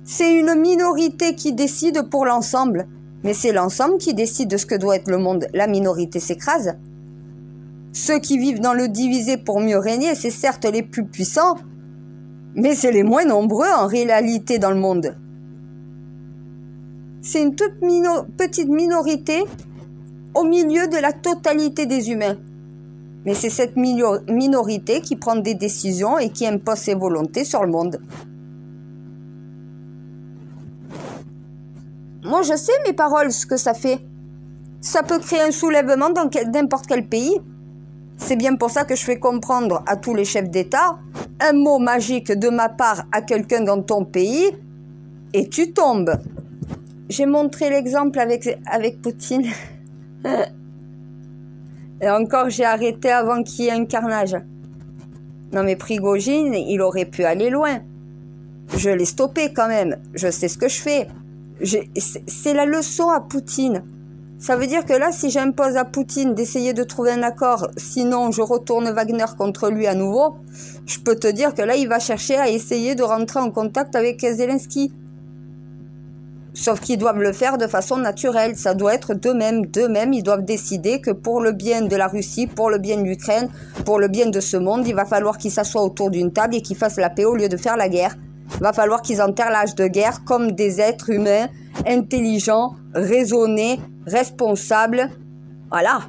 C'est une minorité qui décide pour l'ensemble, mais c'est l'ensemble qui décide de ce que doit être le monde. La minorité s'écrase. Ceux qui vivent dans le divisé pour mieux régner, c'est certes les plus puissants, mais c'est les moins nombreux en réalité dans le monde. C'est une toute petite minorité au milieu de la totalité des humains. Mais c'est cette minorité qui prend des décisions et qui impose ses volontés sur le monde. Moi, je sais mes paroles, ce que ça fait. Ça peut créer un soulèvement dans n'importe quel pays. C'est bien pour ça que je fais comprendre à tous les chefs d'État un mot magique de ma part à quelqu'un dans ton pays et tu tombes. J'ai montré l'exemple avec Poutine. Et encore, j'ai arrêté avant qu'il y ait un carnage. Non mais Prigojine, il aurait pu aller loin. Je l'ai stoppé quand même. Je sais ce que je fais. C'est la leçon à Poutine. Ça veut dire que là, si j'impose à Poutine d'essayer de trouver un accord, sinon je retourne Wagner contre lui à nouveau, je peux te dire que là, il va chercher à essayer de rentrer en contact avec Zelensky. Sauf qu'ils doivent le faire de façon naturelle. Ça doit être d'eux-mêmes. D'eux-mêmes, ils doivent décider que pour le bien de la Russie, pour le bien de l'Ukraine, pour le bien de ce monde, il va falloir qu'ils s'assoient autour d'une table et qu'ils fassent la paix au lieu de faire la guerre. Il va falloir qu'ils enterrent l'âge de guerre comme des êtres humains, intelligents, raisonnés, responsables. Voilà.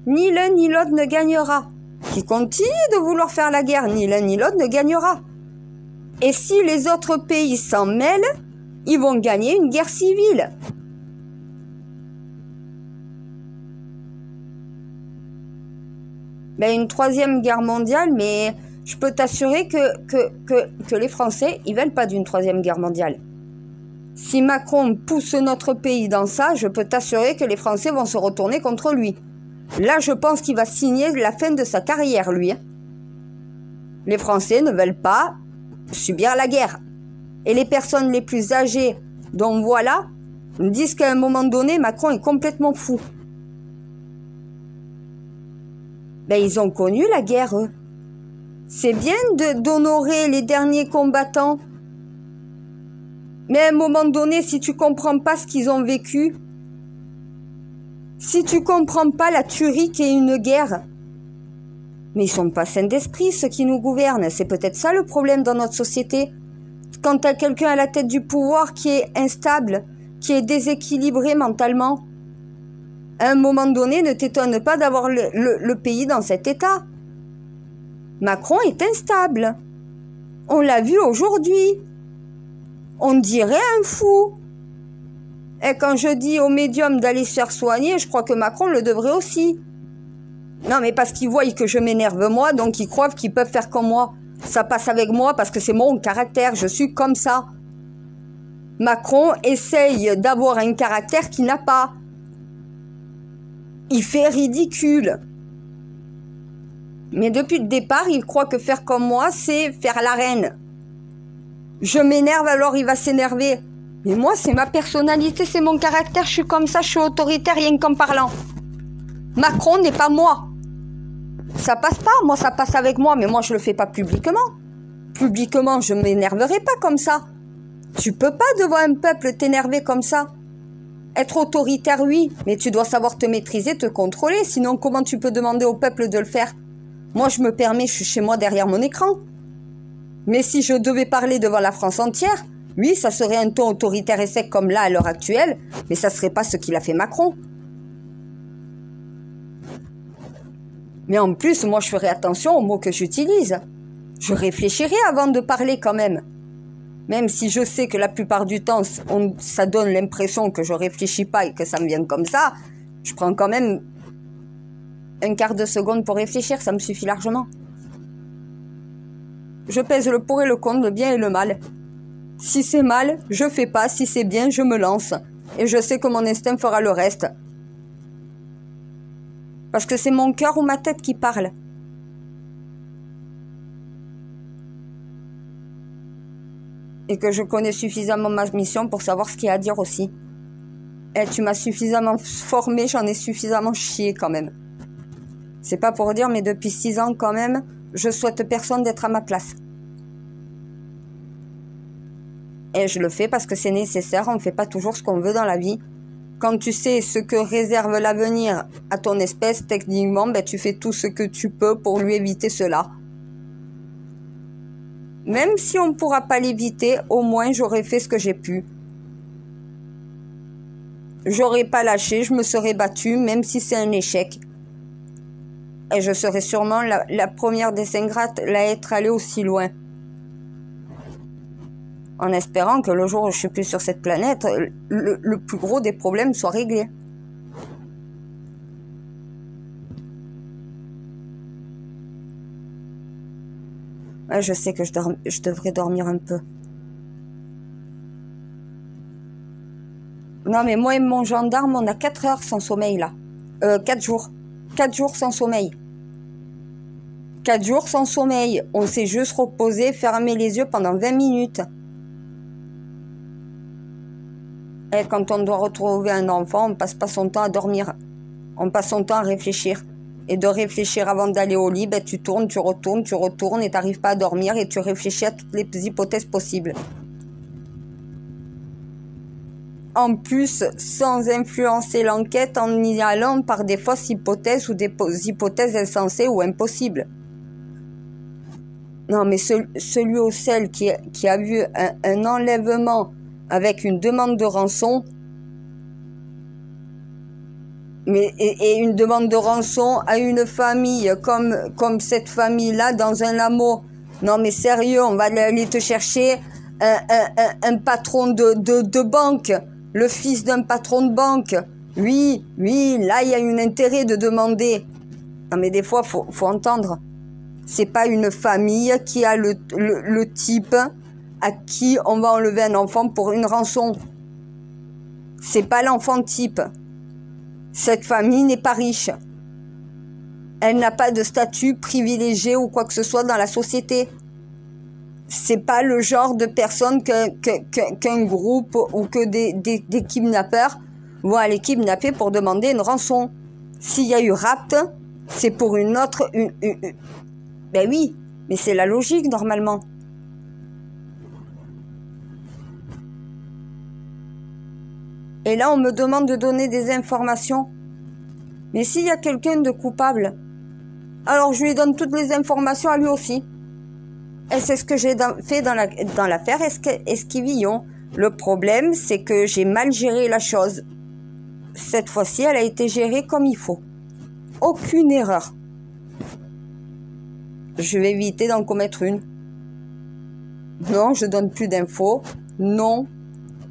Ni l'un ni l'autre ne gagnera. Qui continue de vouloir faire la guerre, ni l'un ni l'autre ne gagnera. Et si les autres pays s'en mêlent, ils vont gagner une guerre civile. Ben, une troisième guerre mondiale, mais je peux t'assurer que les Français, ils veulent pas d'une troisième guerre mondiale. Si Macron pousse notre pays dans ça, je peux t'assurer que les Français vont se retourner contre lui. Là, je pense qu'il va signer la fin de sa carrière, lui. Les Français ne veulent pas subir la guerre. Et les personnes les plus âgées, dont voilà, me disent qu'à un moment donné, Macron est complètement fou. Ben, ils ont connu la guerre, eux. C'est bien d'honorer les derniers combattants. Mais à un moment donné, si tu comprends pas ce qu'ils ont vécu, si tu comprends pas la tuerie qu'est une guerre, mais ils sont pas sains d'esprit, ceux qui nous gouvernent. C'est peut-être ça le problème dans notre société. Quand tu as quelqu'un à la tête du pouvoir qui est instable, qui est déséquilibré mentalement, à un moment donné, ne t'étonne pas d'avoir le pays dans cet état. Macron est instable. On l'a vu aujourd'hui. On dirait un fou. Et quand je dis aux médiums d'aller se faire soigner, je crois que Macron le devrait aussi. Non, mais parce qu'ils voient que je m'énerve moi, donc ils croient qu'ils peuvent faire comme moi. Ça passe avec moi parce que c'est mon caractère, je suis comme ça. Macron essaye d'avoir un caractère qu'il n'a pas. Il fait ridicule. Mais depuis le départ, il croit que faire comme moi, c'est faire la reine. Je m'énerve, alors il va s'énerver. Mais moi, c'est ma personnalité, c'est mon caractère, je suis comme ça, je suis autoritaire rien qu'en parlant. Macron n'est pas moi. Ça passe pas, moi ça passe avec moi, mais moi je le fais pas publiquement. Publiquement, je m'énerverai pas comme ça. Tu peux pas devant un peuple t'énerver comme ça. Être autoritaire, oui, mais tu dois savoir te maîtriser, te contrôler, sinon comment tu peux demander au peuple de le faire? Moi je me permets, je suis chez moi derrière mon écran. Mais si je devais parler devant la France entière, oui, ça serait un ton autoritaire et sec comme là à l'heure actuelle, mais ça serait pas ce qu'il a fait Macron. Mais en plus, moi je ferai attention aux mots que j'utilise. Je réfléchirai avant de parler quand même. Même si je sais que la plupart du temps, ça donne l'impression que je réfléchis pas et que ça me vient comme ça, je prends quand même un quart de seconde pour réfléchir, ça me suffit largement. Je pèse le pour et le contre, le bien et le mal. Si c'est mal, je fais pas, si c'est bien, je me lance. Et je sais que mon instinct fera le reste. Parce que c'est mon cœur ou ma tête qui parle. Et que je connais suffisamment ma mission pour savoir ce qu'il y a à dire aussi. Et tu m'as suffisamment formé, j'en ai suffisamment chié quand même. C'est pas pour dire, mais depuis 6 ans quand même, je souhaite personne d'être à ma place. Et je le fais parce que c'est nécessaire, on ne fait pas toujours ce qu'on veut dans la vie. Quand tu sais ce que réserve l'avenir à ton espèce, techniquement, ben, tu fais tout ce que tu peux pour lui éviter cela. Même si on ne pourra pas l'éviter, au moins j'aurais fait ce que j'ai pu. J'aurais pas lâché, je me serais battue, même si c'est un échec. Et je serais sûrement la première des ingrates à être allée aussi loin. En espérant que le jour où je suis plus sur cette planète, le plus gros des problèmes soit réglé. Ouais, je sais que je devrais dormir un peu. Non, mais moi et mon gendarme, on a 4 heures sans sommeil, là. 4 jours. 4 jours sans sommeil. 4 jours sans sommeil. On s'est juste reposé, fermer les yeux pendant 20 minutes. Et quand on doit retrouver un enfant, on passe pas son temps à dormir. On passe son temps à réfléchir. Et de réfléchir avant d'aller au lit, ben, tu tournes et t'arrives pas à dormir et tu réfléchis à toutes les hypothèses possibles. En plus, sans influencer l'enquête en y allant par des fausses hypothèses ou des hypothèses insensées ou impossibles. Non, mais celui ou celle qui a vu un enlèvement avec une demande de rançon, et une demande de rançon à une famille comme cette famille-là dans un hameau. Non, mais sérieux, on va aller te chercher un patron de banque, le fils d'un patron de banque. Oui, là, il y a un intérêt de demander. Non, mais des fois, faut entendre. C'est pas une famille qui a le type à qui on va enlever un enfant pour une rançon. C'est pas l'enfant type. Cette famille n'est pas riche. Elle n'a pas de statut privilégié ou quoi que ce soit dans la société. C'est pas le genre de personne qu'un groupe ou que des kidnappeurs vont aller kidnapper pour demander une rançon. S'il y a eu rapt, c'est pour une autre... Ben oui, mais c'est la logique normalement. Et là, on me demande de donner des informations. Mais s'il y a quelqu'un de coupable, alors je lui donne toutes les informations à lui aussi. Et c'est ce que j'ai fait dans l'affaire Esquivillon. Le problème, c'est que j'ai mal géré la chose. Cette fois-ci, elle a été gérée comme il faut. Aucune erreur. Je vais éviter d'en commettre une. Non, je donne plus d'infos. Non,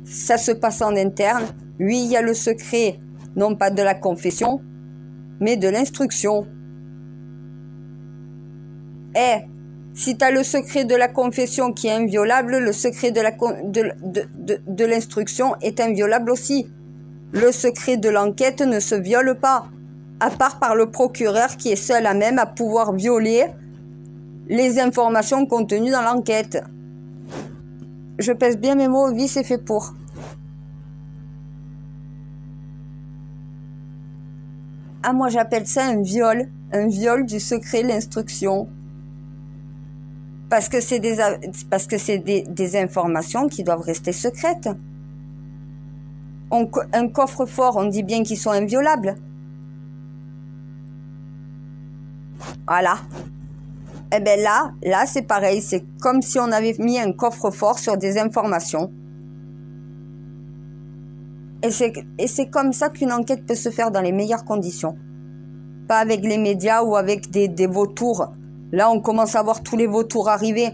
ça se passe en interne. Oui, il y a le secret, non pas de la confession, mais de l'instruction. Si tu as le secret de la confession qui est inviolable, le secret de l'instruction est inviolable aussi. Le secret de l'enquête ne se viole pas, à part par le procureur qui est seul à même à pouvoir violer les informations contenues dans l'enquête. Je pèse bien mes mots, oui, c'est fait pour. Ah, moi j'appelle ça un viol du secret de l'instruction. Parce que c'est des informations qui doivent rester secrètes. Un coffre-fort, on dit bien qu'ils sont inviolables. Voilà. Eh bien là c'est pareil, c'est comme si on avait mis un coffre-fort sur des informations. Et c'est comme ça qu'une enquête peut se faire dans les meilleures conditions. Pas avec les médias ou avec des vautours. Là, on commence à voir tous les vautours arriver.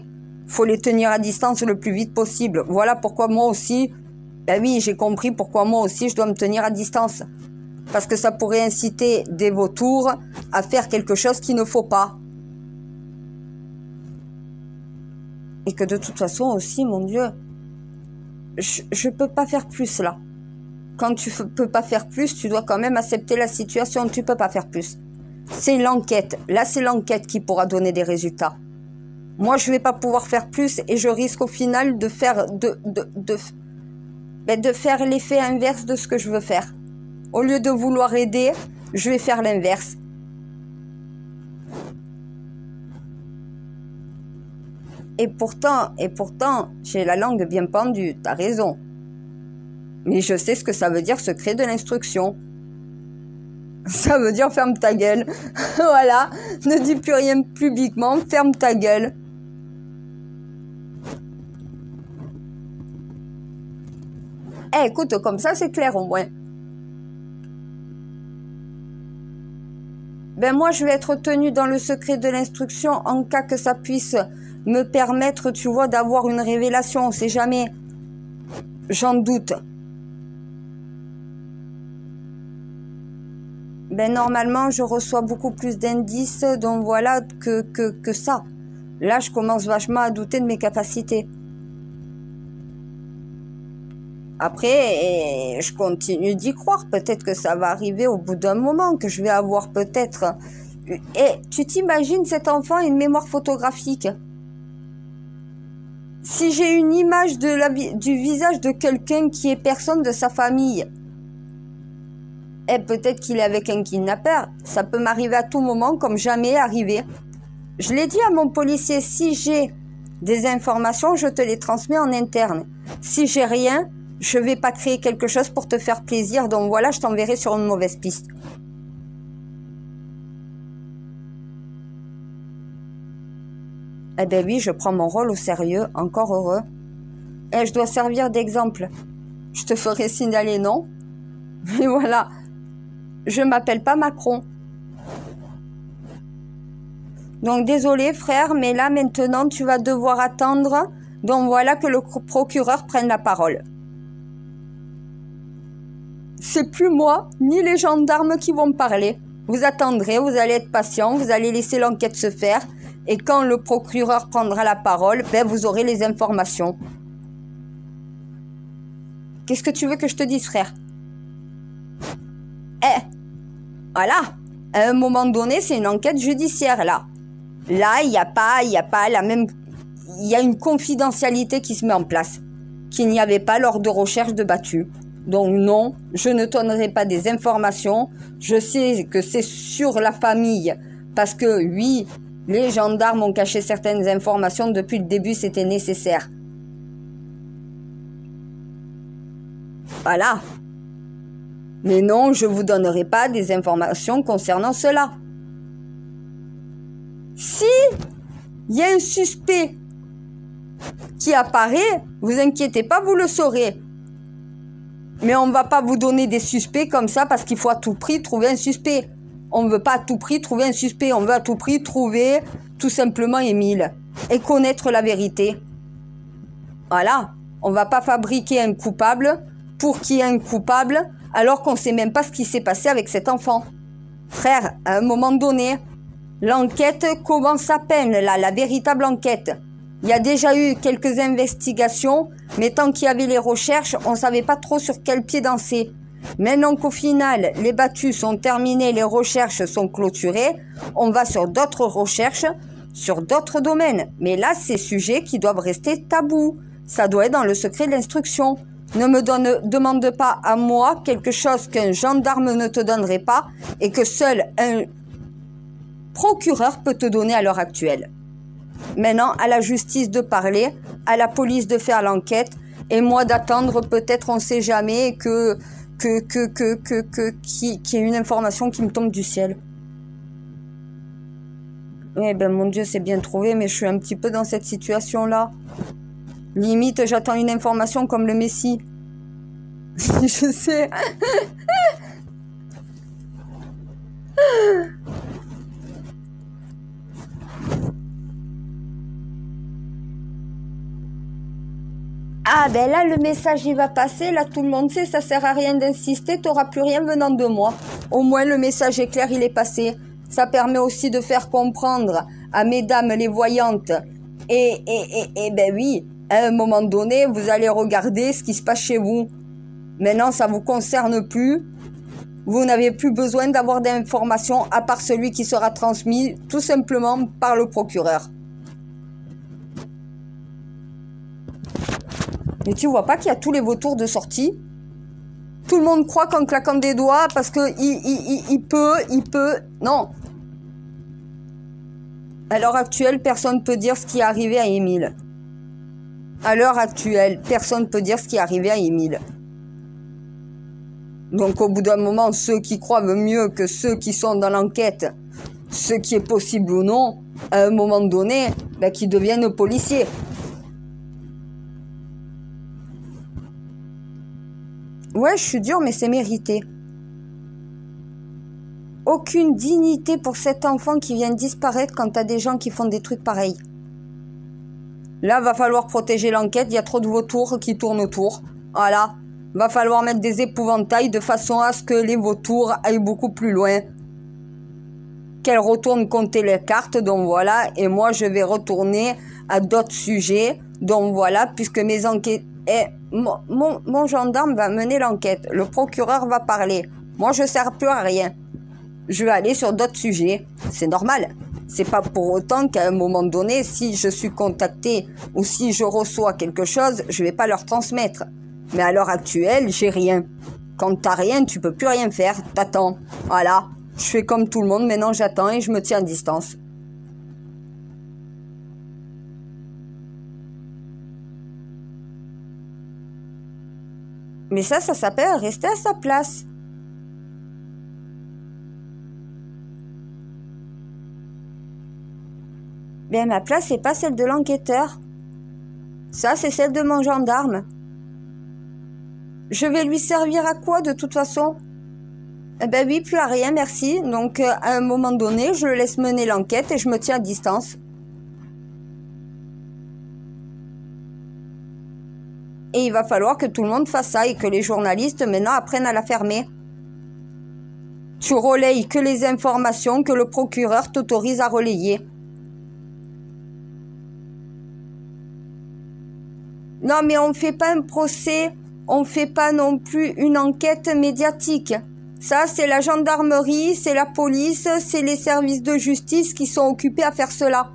Faut les tenir à distance le plus vite possible. Voilà pourquoi moi aussi, ben oui, j'ai compris pourquoi moi aussi je dois me tenir à distance. Parce que ça pourrait inciter des vautours à faire quelque chose qu'il ne faut pas. Et que de toute façon aussi, mon Dieu, je peux pas faire plus là. Quand tu peux pas faire plus, tu dois quand même accepter la situation. Tu peux pas faire plus. C'est l'enquête. Là, c'est l'enquête qui pourra donner des résultats. Moi, je vais pas pouvoir faire plus et je risque au final de faire faire l'effet inverse de ce que je veux faire. Au lieu de vouloir aider, je vais faire l'inverse. Et pourtant, j'ai la langue bien pendue. T'as raison. Mais je sais ce que ça veut dire secret de l'instruction. Ça veut dire ferme ta gueule. Voilà. Ne dis plus rien publiquement. Ferme ta gueule. Écoute, comme ça, c'est clair au moins. Ben moi, je vais être tenue dans le secret de l'instruction en cas que ça puisse me permettre, tu vois, d'avoir une révélation. On sait jamais. J'en doute. Ben normalement, je reçois beaucoup plus d'indices, donc voilà, que ça. Là, je commence vachement à douter de mes capacités. Après, je continue d'y croire. Peut-être que ça va arriver au bout d'un moment, que je vais avoir peut-être... tu t'imagines, cet enfant a une mémoire photographique. Si j'ai une image du visage de quelqu'un qui est personne de sa famille, peut-être qu'il est avec un kidnappeur. Ça peut m'arriver à tout moment, comme jamais arrivé. Je l'ai dit à mon policier, si j'ai des informations, je te les transmets en interne. Si j'ai rien, je vais pas créer quelque chose pour te faire plaisir. Donc voilà, je t'enverrai sur une mauvaise piste. Eh ben oui, je prends mon rôle au sérieux, encore heureux. Et je dois servir d'exemple. Je te ferai signaler, non? Mais voilà. Je m'appelle pas Macron. Donc désolé frère, mais là maintenant tu vas devoir attendre. Donc voilà que le procureur prenne la parole. C'est plus moi, ni les gendarmes qui vont parler. Vous attendrez, vous allez être patient, vous allez laisser l'enquête se faire. Et quand le procureur prendra la parole, ben vous aurez les informations. Qu'est-ce que tu veux que je te dise, frère? Voilà. À un moment donné, c'est une enquête judiciaire, là. Là, il n'y a pas la même... Il y a une confidentialité qui se met en place, qu'il n'y avait pas lors de recherche de battus. Donc non, je ne donnerai pas des informations. Je sais que c'est sur la famille, parce que oui, les gendarmes ont caché certaines informations depuis le début, c'était nécessaire. Voilà. Mais non, je ne vous donnerai pas des informations concernant cela. Si il y a un suspect qui apparaît, vous inquiétez pas, vous le saurez. Mais on ne va pas vous donner des suspects comme ça parce qu'il faut à tout prix trouver un suspect. On ne veut pas à tout prix trouver un suspect, on veut à tout prix trouver tout simplement Émile et connaître la vérité. Voilà, on ne va pas fabriquer un coupable pour qu'il y ait un coupable alors qu'on ne sait même pas ce qui s'est passé avec cet enfant. Frère, à un moment donné, l'enquête commence à peine, là, la véritable enquête. Il y a déjà eu quelques investigations, mais tant qu'il y avait les recherches, on ne savait pas trop sur quel pied danser. Maintenant qu'au final, les battus sont terminés, les recherches sont clôturées, on va sur d'autres recherches, sur d'autres domaines. Mais là, c'est sujets qui doivent rester tabous. Ça doit être dans le secret de l'instruction. Ne me demande pas à moi quelque chose qu'un gendarme ne te donnerait pas et que seul un procureur peut te donner à l'heure actuelle. Maintenant, à la justice de parler, à la police de faire l'enquête, et moi d'attendre, peut-être on ne sait jamais, qu'il y ait une information qui me tombe du ciel. Eh ben mon Dieu, c'est bien trouvé, mais je suis un petit peu dans cette situation-là. Limite, j'attends une information comme le Messie. Je sais. Ah ben là le message il va passer, là tout le monde sait, ça sert à rien d'insister, t'auras plus rien venant de moi. Au moins le message est clair, il est passé. Ça permet aussi de faire comprendre à mesdames les voyantes. Et ben oui, à un moment donné, vous allez regarder ce qui se passe chez vous. Maintenant ça vous concerne plus. Vous n'avez plus besoin d'avoir d'informations à part celui qui sera transmis tout simplement par le procureur. Mais tu vois pas qu'il y a tous les vautours de sortie? Tout le monde croit qu'en claquant des doigts, parce que il peut... Non. À l'heure actuelle, personne ne peut dire ce qui est arrivé à Émile. À l'heure actuelle, personne ne peut dire ce qui est arrivé à Émile. Donc au bout d'un moment, ceux qui croient mieux que ceux qui sont dans l'enquête, ce qui est possible ou non, à un moment donné, ben, qu'ils deviennent policiers. Ouais, je suis dure, mais c'est mérité. Aucune dignité pour cet enfant qui vient de disparaître quand t'as des gens qui font des trucs pareils. Là, va falloir protéger l'enquête, il y a trop de vautours qui tournent autour. Voilà. Va falloir mettre des épouvantails de façon à ce que les vautours aillent beaucoup plus loin. Qu'elles retournent compter les cartes, donc voilà. Et moi, je vais retourner à d'autres sujets, donc voilà, puisque mes enquêtes... mon gendarme va mener l'enquête. Le procureur va parler. Moi, je ne sers plus à rien. Je vais aller sur d'autres sujets. C'est normal. C'est pas pour autant qu'à un moment donné, si je suis contacté ou si je reçois quelque chose, je vais pas leur transmettre. Mais à l'heure actuelle, j'ai rien. Quand t'as rien, tu peux plus rien faire. T'attends. Voilà. Je fais comme tout le monde. Maintenant, j'attends et je me tiens à distance. Mais ça s'appelle rester à sa place. Bien, ma place, c'est pas celle de l'enquêteur. Ça, c'est celle de mon gendarme. Je vais lui servir à quoi, de toute façon? Eh ben oui, plus à rien, merci. Donc, à un moment donné, je le laisse mener l'enquête et je me tiens à distance. Et il va falloir que tout le monde fasse ça et que les journalistes, maintenant, apprennent à la fermer. Tu relayes que les informations que le procureur t'autorise à relayer. Non, mais on ne fait pas un procès, on ne fait pas non plus une enquête médiatique. Ça, c'est la gendarmerie, c'est la police, c'est les services de justice qui sont occupés à faire cela.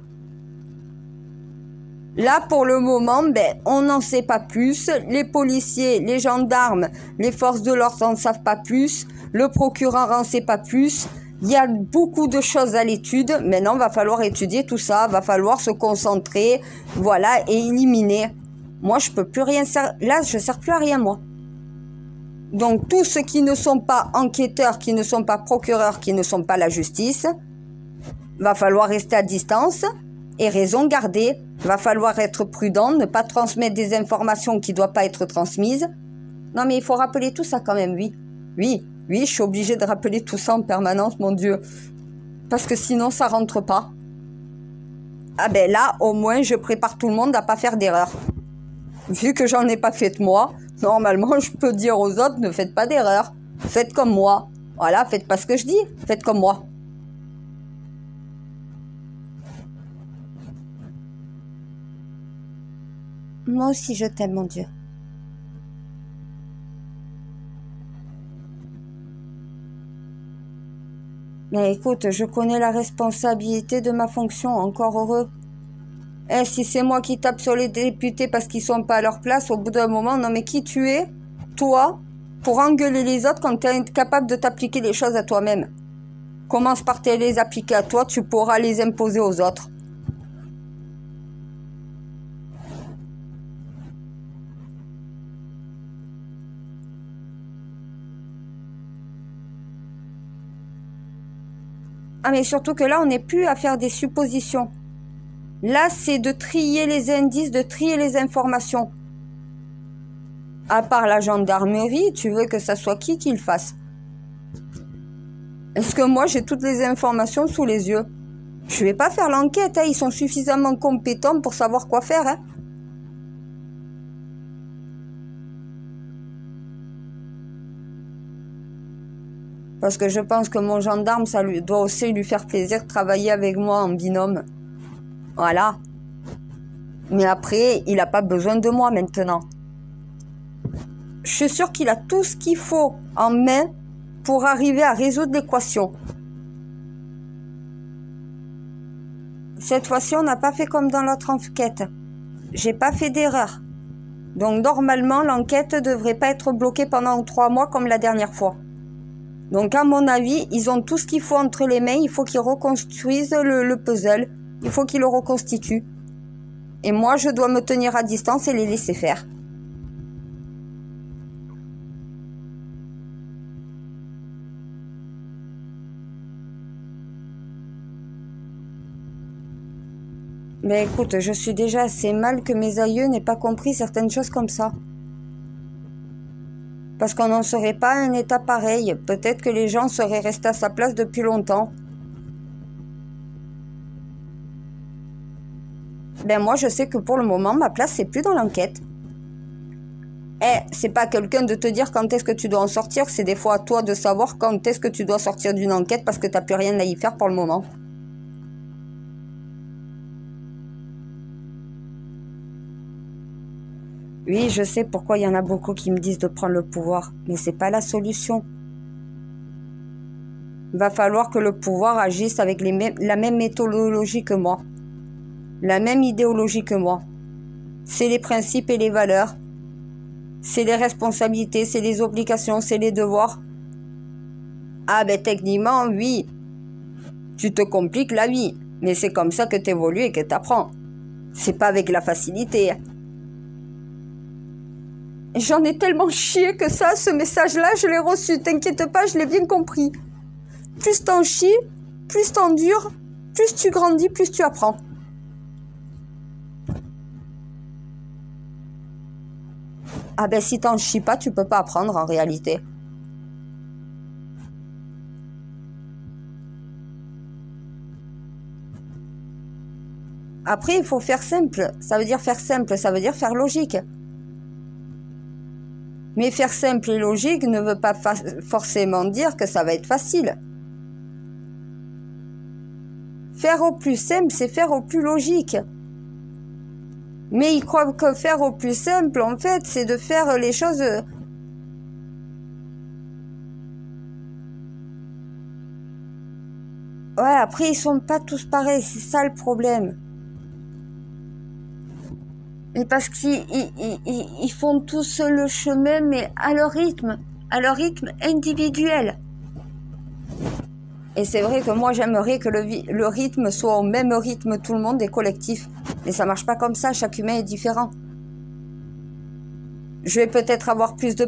Là, pour le moment, on n'en sait pas plus. Les policiers, les gendarmes, les forces de l'ordre n'en savent pas plus. Le procureur n'en sait pas plus. Il y a beaucoup de choses à l'étude. Maintenant, il va falloir étudier tout ça. Il va falloir se concentrer, voilà, et éliminer. Moi, je peux plus rien là, je sers plus à rien, moi. Donc, tous ceux qui ne sont pas enquêteurs, qui ne sont pas procureurs, qui ne sont pas la justice, va falloir rester à distance et raison garder. Va falloir être prudent, ne pas transmettre des informations qui ne doivent pas être transmises. Non, mais il faut rappeler tout ça quand même, oui. Oui, je suis obligée de rappeler tout ça en permanence, mon Dieu. Parce que sinon, ça rentre pas. Ah là, au moins, je prépare tout le monde à pas faire d'erreur. Vu que j'en ai pas fait moi, normalement, je peux dire aux autres, ne faites pas d'erreur. Faites comme moi. Voilà, faites pas ce que je dis, faites comme moi. Moi aussi, je t'aime, mon Dieu. Mais écoute, je connais la responsabilité de ma fonction, encore heureux. Eh, si c'est moi qui tape sur les députés parce qu'ils sont pas à leur place, au bout d'un moment, non mais qui tu es, toi, pour engueuler les autres quand tu es incapable de t'appliquer les choses à toi-même? Commence par te les appliquer à toi, tu pourras les imposer aux autres. Ah mais surtout que là, on n'est plus à faire des suppositions. Là, c'est de trier les indices, de trier les informations. À part la gendarmerie, tu veux que ça soit qui le fasse? Est-ce que moi, j'ai toutes les informations sous les yeux? Je vais pas faire l'enquête, hein. Ils sont suffisamment compétents pour savoir quoi faire, hein. Parce que je pense que mon gendarme, ça doit aussi lui faire plaisir de travailler avec moi en binôme. Voilà. Mais après, il n'a pas besoin de moi maintenant. Je suis sûre qu'il a tout ce qu'il faut en main pour arriver à résoudre l'équation. Cette fois-ci, on n'a pas fait comme dans l'autre enquête. J'ai pas fait d'erreur. Donc normalement, l'enquête ne devrait pas être bloquée pendant 3 mois comme la dernière fois. Donc à mon avis, ils ont tout ce qu'il faut entre les mains. Il faut qu'ils reconstruisent le puzzle. Il faut qu'ils le reconstituent. Et moi, je dois me tenir à distance et les laisser faire. Mais écoute, je suis déjà assez mal que mes aïeux n'aient pas compris certaines choses comme ça. Parce qu'on n'en serait pas à un état pareil. Peut-être que les gens seraient restés à sa place depuis longtemps. Moi, je sais que pour le moment, ma place, c'est plus dans l'enquête. C'est pas quelqu'un de te dire quand est-ce que tu dois en sortir. C'est des fois à toi de savoir quand est-ce que tu dois sortir d'une enquête parce que t'as plus rien à y faire pour le moment. Oui, je sais pourquoi il y en a beaucoup qui me disent de prendre le pouvoir, mais c'est pas la solution. Il va falloir que le pouvoir agisse avec la même méthodologie que moi, la même idéologie que moi. C'est les principes et les valeurs, c'est les responsabilités, c'est les obligations, c'est les devoirs. Ah techniquement, oui, tu te compliques la vie, mais c'est comme ça que tu évolues et que tu apprends. C'est pas avec la facilité. J'en ai tellement chié que ça, ce message-là, je l'ai reçu. T'inquiète pas, je l'ai bien compris. Plus t'en chies, plus t'endures, plus tu grandis, plus tu apprends. Ah si t'en chies pas, tu peux pas apprendre en réalité. Après, il faut faire simple. Ça veut dire faire simple, ça veut dire faire logique. Mais faire simple et logique ne veut pas forcément dire que ça va être facile. Faire au plus simple, c'est faire au plus logique. Mais ils croient que faire au plus simple, en fait, c'est de faire les choses... Ouais, après, ils sont pas tous pareils, c'est ça le problème. Mais parce qu'ils font tous le chemin, mais à leur rythme individuel. Et c'est vrai que moi, j'aimerais que le rythme soit au même rythme tout le monde et collectif. Mais ça marche pas comme ça, chaque humain est différent. Je vais peut-être avoir plus de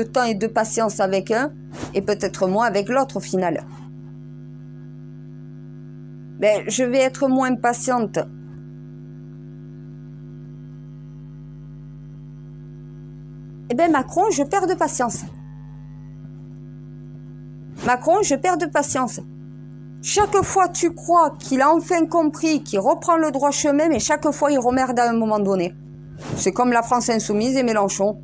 temps et de patience avec un, et peut-être moins avec l'autre au final. Ben, je vais être moins patiente. Eh ben, Macron, je perds de patience. Macron, je perds de patience. Chaque fois, tu crois qu'il a enfin compris, qu'il reprend le droit chemin, mais chaque fois, il remerde à un moment donné. C'est comme la France insoumise et Mélenchon.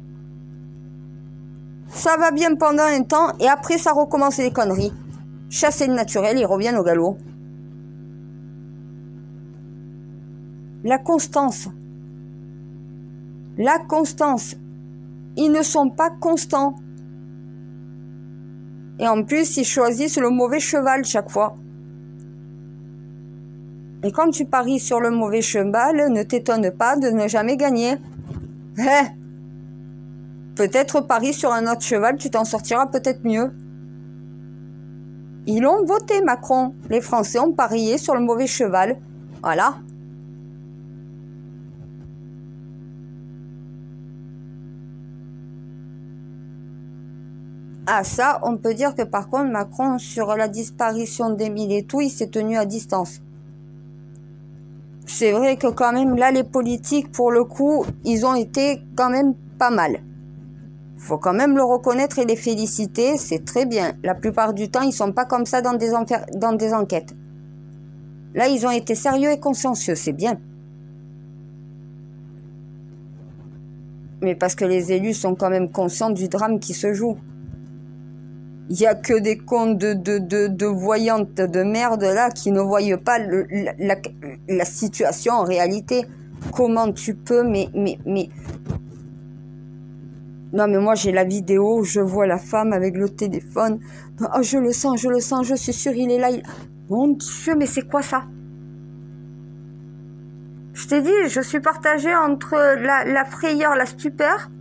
Ça va bien pendant un temps, et après, ça recommence les conneries. Chasser le naturel, ils reviennent au galop. La constance. La constance. Ils ne sont pas constants. Et en plus, ils choisissent le mauvais cheval chaque fois. Et quand tu paries sur le mauvais cheval, ne t'étonne pas de ne jamais gagner. Peut-être parie sur un autre cheval, tu t'en sortiras peut-être mieux. Ils ont voté Macron. Les Français ont parié sur le mauvais cheval. Voilà. Ah ça, on peut dire que par contre, Macron, sur la disparition d'Émile et tout, il s'est tenu à distance. C'est vrai que quand même, là, les politiques, pour le coup, ils ont été quand même pas mal. Faut quand même le reconnaître et les féliciter, c'est très bien. La plupart du temps, ils sont pas comme ça dans des enquêtes. Là, ils ont été sérieux et consciencieux, c'est bien. Mais parce que les élus sont quand même conscients du drame qui se joue. Il n'y a que des cons de voyantes de merde là qui ne voient pas la situation en réalité. Comment tu peux, mais... Non mais moi j'ai la vidéo, je vois la femme avec le téléphone. Oh, je le sens, je suis sûre, il est là. Mon Dieu, mais c'est quoi ça? Je t'ai dit, je suis partagée entre la frayeur, la stupeur,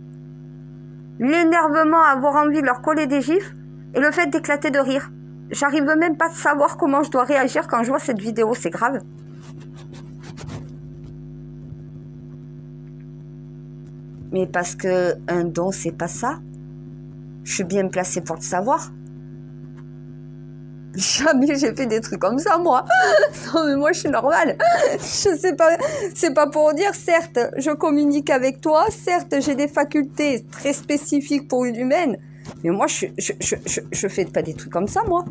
l'énervement à avoir envie de leur coller des gifles, et le fait d'éclater de rire. J'arrive même pas à savoir comment je dois réagir quand je vois cette vidéo, c'est grave. Mais parce que un don, c'est pas ça. Je suis bien placée pour le savoir. Jamais j'ai fait des trucs comme ça, moi. Non, mais moi, je suis normale. Je sais pas, c'est pas pour dire, certes, je communique avec toi, certes, j'ai des facultés très spécifiques pour une humaine, mais moi, je fais pas des trucs comme ça, moi.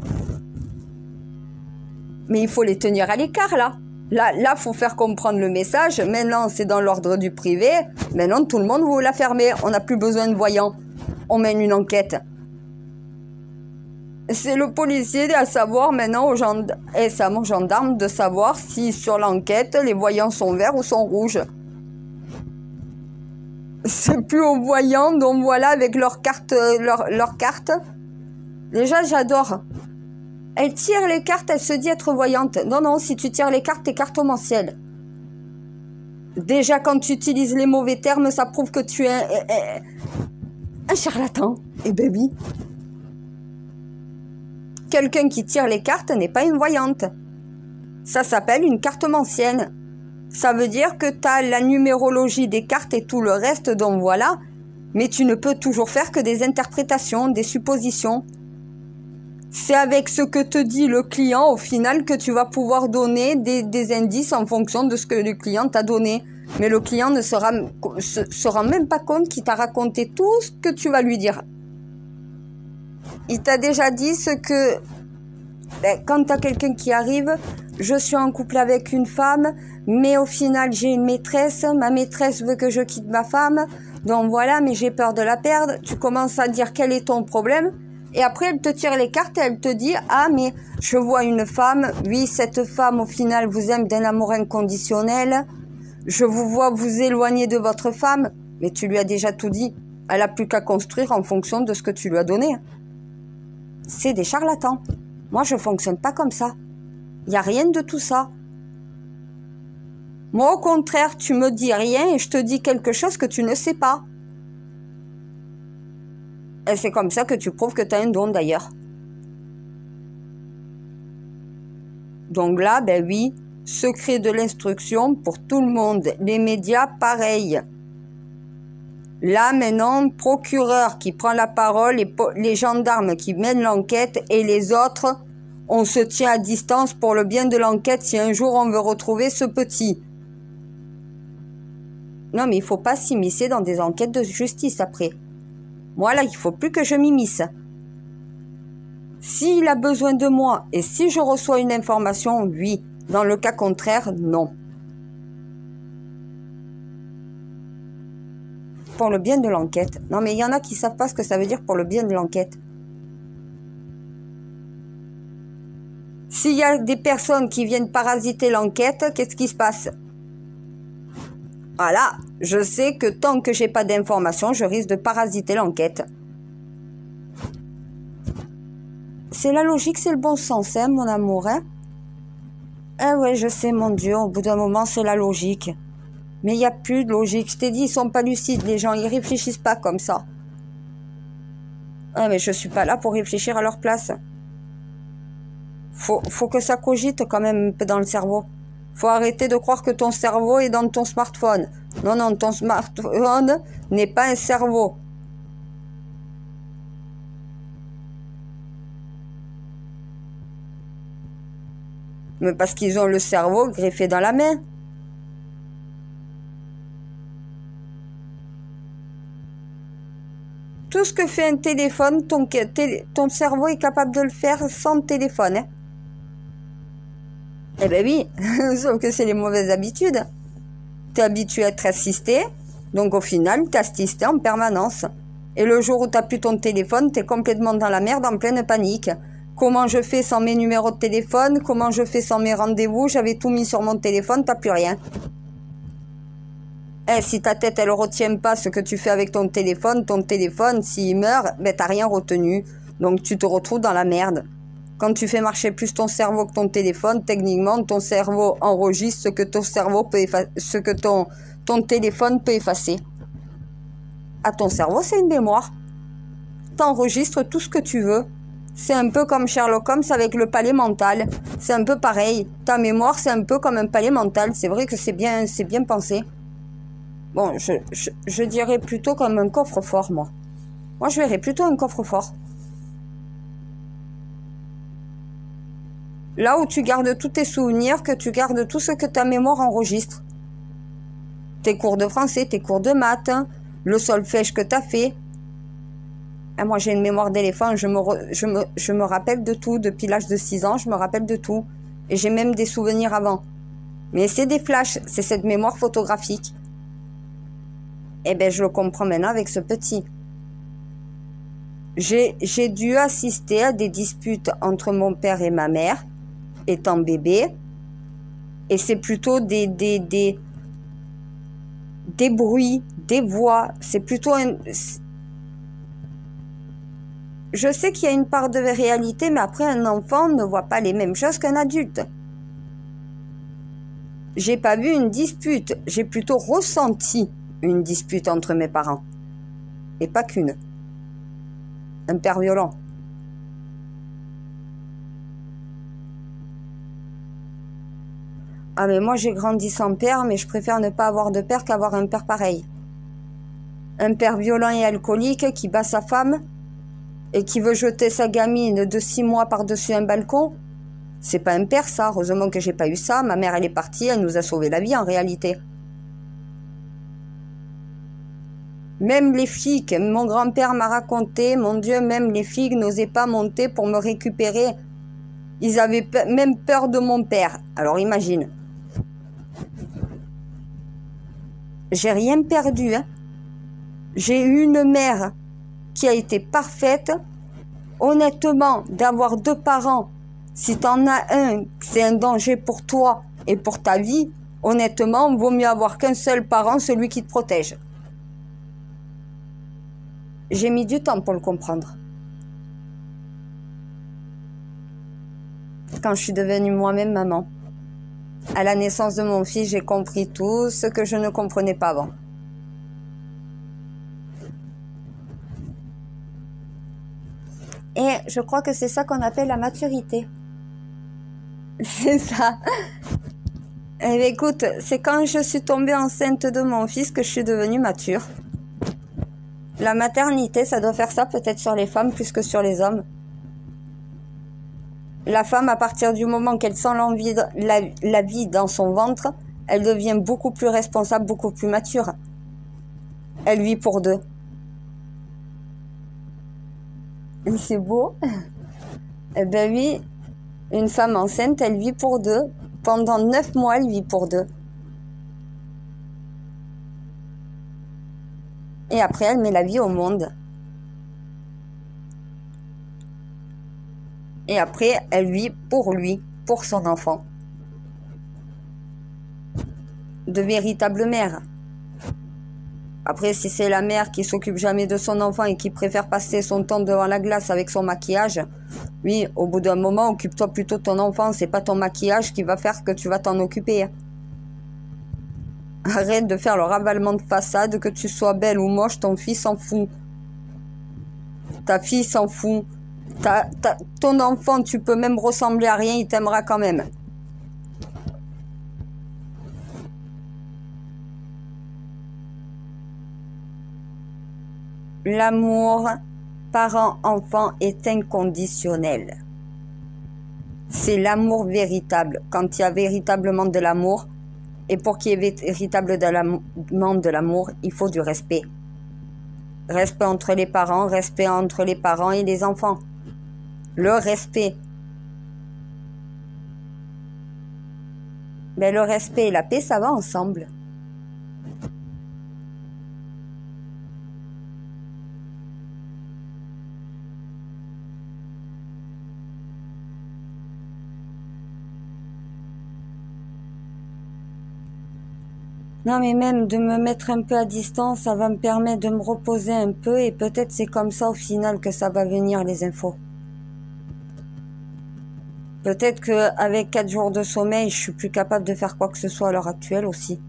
Mais il faut les tenir à l'écart, là. Là, faut faire comprendre le message. Maintenant, c'est dans l'ordre du privé. Maintenant, tout le monde veut la fermer. On n'a plus besoin de voyants. On mène une enquête. C'est le policier à savoir maintenant et ça mon gendarme de savoir si sur l'enquête, les voyants sont verts ou sont rouges. C'est plus aux voyants, donc voilà, avec leur carte. Déjà, j'adore. Elle tire les cartes, elle se dit être voyante. Non, si tu tires les cartes, t'es cartomancienne. Déjà, quand tu utilises les mauvais termes, ça prouve que tu es un charlatan. Et baby. Quelqu'un qui tire les cartes n'est pas une voyante. Ça s'appelle une cartomancienne. Ça veut dire que t'as la numérologie des cartes et tout le reste, donc voilà. Mais tu ne peux toujours faire que des interprétations, des suppositions. C'est avec ce que te dit le client, au final, que tu vas pouvoir donner des indices en fonction de ce que le client t'a donné. Mais le client ne se rend même pas compte qu'il t'a raconté tout ce que tu vas lui dire. Il t'a déjà dit ce que... quand t'as quelqu'un qui arrive, je suis en couple avec une femme, mais au final, j'ai une maîtresse. Ma maîtresse veut que je quitte ma femme. Donc voilà, mais j'ai peur de la perdre. Tu commences à dire quel est ton problème. Et après, elle te tire les cartes et elle te dit « Ah, mais je vois une femme. Oui, cette femme, au final, vous aime d'un amour inconditionnel. Je vous vois vous éloigner de votre femme. » Mais tu lui as déjà tout dit. Elle n'a plus qu'à construire en fonction de ce que tu lui as donné. C'est des charlatans. Moi, je fonctionne pas comme ça. Il n'y a rien de tout ça. Moi, au contraire, tu me dis rien et je te dis quelque chose que tu ne sais pas. Et c'est comme ça que tu prouves que tu as un don, d'ailleurs. Donc là, ben oui, secret de l'instruction pour tout le monde. Les médias, pareil. Là, maintenant, procureur qui prend la parole, les gendarmes qui mènent l'enquête et les autres, on se tient à distance pour le bien de l'enquête si un jour on veut retrouver ce petit. Non, mais il faut pas s'immiscer dans des enquêtes de justice après. Moi, là, il faut plus que je m'immisce. S'il a besoin de moi et si je reçois une information, oui. Dans le cas contraire, non. Pour le bien de l'enquête. Non, mais il y en a qui savent pas ce que ça veut dire pour le bien de l'enquête. S'il y a des personnes qui viennent parasiter l'enquête, qu'est-ce qui se passe? Voilà, je sais que tant que j'ai pas d'informations, je risque de parasiter l'enquête. C'est la logique, c'est le bon sens, hein, mon amour, hein? Eh ouais, je sais, mon Dieu, au bout d'un moment, c'est la logique. Mais il n'y a plus de logique. Je t'ai dit, ils sont pas lucides, les gens, ils réfléchissent pas comme ça. Ah, mais je suis pas là pour réfléchir à leur place. Faut que ça cogite quand même un peu dans le cerveau. Faut arrêter de croire que ton cerveau est dans ton smartphone. Non, non, ton smartphone n'est pas un cerveau. Mais parce qu'ils ont le cerveau greffé dans la main. Tout ce que fait un téléphone, ton cerveau est capable de le faire sans téléphone. Hein. Eh ben oui, sauf que c'est les mauvaises habitudes. Tu es habitué à être assisté, donc au final, tu es assisté en permanence. Et le jour où tu n'as plus ton téléphone, tu es complètement dans la merde, en pleine panique. Comment je fais sans mes numéros de téléphone? Comment je fais sans mes rendez-vous? J'avais tout mis sur mon téléphone, t'as plus rien. Eh, si ta tête, elle retient pas ce que tu fais avec ton téléphone, s'il meurt, ben t'as rien retenu. Donc tu te retrouves dans la merde. Quand tu fais marcher plus ton cerveau que ton téléphone, techniquement, ton cerveau enregistre ce que ton cerveau peut ce que ton téléphone peut effacer. À ton cerveau, c'est une mémoire. T'enregistres tout ce que tu veux. C'est un peu comme Sherlock Holmes avec le palais mental. C'est un peu pareil. Ta mémoire, c'est un peu comme un palais mental. C'est vrai que c'est bien pensé. Bon, je dirais plutôt comme un coffre-fort, moi. Moi, je verrais plutôt un coffre-fort. Là où tu gardes tous tes souvenirs, que tu gardes tout ce que ta mémoire enregistre. Tes cours de français, tes cours de maths, hein, le solfège que tu as fait. Et moi, j'ai une mémoire d'éléphant, je me rappelle de tout. Depuis l'âge de 6 ans, je me rappelle de tout. Et j'ai même des souvenirs avant. Mais c'est des flashs, c'est cette mémoire photographique. Eh bien, je le comprends maintenant avec ce petit. J'ai dû assister à des disputes entre mon père et ma mère, étant bébé. Et c'est plutôt des bruits, des voix. C'est plutôt un... Je sais qu'il y a une part de réalité, mais après, un enfant ne voit pas les mêmes choses qu'un adulte. J'ai pas vu une dispute, j'ai plutôt ressenti une dispute entre mes parents. Et pas qu'une. Un père violent. Ah mais moi j'ai grandi sans père, mais je préfère ne pas avoir de père qu'avoir un père pareil. Un père violent et alcoolique qui bat sa femme et qui veut jeter sa gamine de 6 mois par-dessus un balcon. C'est pas un père ça, heureusement que j'ai pas eu ça. Ma mère elle est partie, elle nous a sauvé la vie en réalité. Même les flics, mon grand-père m'a raconté, mon Dieu, même les flics n'osaient pas monter pour me récupérer. Ils avaient même peur de mon père. Alors imagine. J'ai rien perdu. Hein. J'ai eu une mère qui a été parfaite. Honnêtement, d'avoir 2 parents, si t'en as un, c'est un danger pour toi et pour ta vie. Honnêtement, vaut mieux avoir qu'un seul parent, celui qui te protège. J'ai mis du temps pour le comprendre. quand je suis devenue moi-même maman. À la naissance de mon fils, j'ai compris tout ce que je ne comprenais pas avant. Et je crois que c'est ça qu'on appelle la maturité. C'est ça. Eh bien, écoute, c'est quand je suis tombée enceinte de mon fils que je suis devenue mature. La maternité, ça doit faire ça peut-être sur les femmes plus que sur les hommes. La femme, à partir du moment qu'elle sent l'envie, la vie dans son ventre, elle devient beaucoup plus responsable, beaucoup plus mature. Elle vit pour deux. Et c'est beau. Eh ben oui, une femme enceinte, elle vit pour deux. Pendant 9 mois, elle vit pour deux. Et après, elle met la vie au monde. Et après, elle vit pour lui, pour son enfant. De véritable mère. Après, si c'est la mère qui s'occupe jamais de son enfant et qui préfère passer son temps devant la glace avec son maquillage, oui, au bout d'un moment, occupe-toi plutôt de ton enfant. C'est pas ton maquillage qui va faire que tu vas t'en occuper. Arrête de faire le ravalement de façade, que tu sois belle ou moche, ton fils s'en fout. Ta fille s'en fout. Ton enfant, tu peux même ressembler à rien, il t'aimera quand même. L'amour parent-enfant est inconditionnel. C'est l'amour véritable. Quand il y a véritablement de l'amour, et pour qu'il y ait véritablement de l'amour, il faut du respect. Respect entre les parents et les enfants. Le respect. Mais le respect et la paix, ça va ensemble. Non, mais même de me mettre un peu à distance, ça va me permettre de me reposer un peu et peut-être c'est comme ça au final que ça va venir les infos. Peut-être qu'avec 4 jours de sommeil, je suis plus capable de faire quoi que ce soit à l'heure actuelle aussi.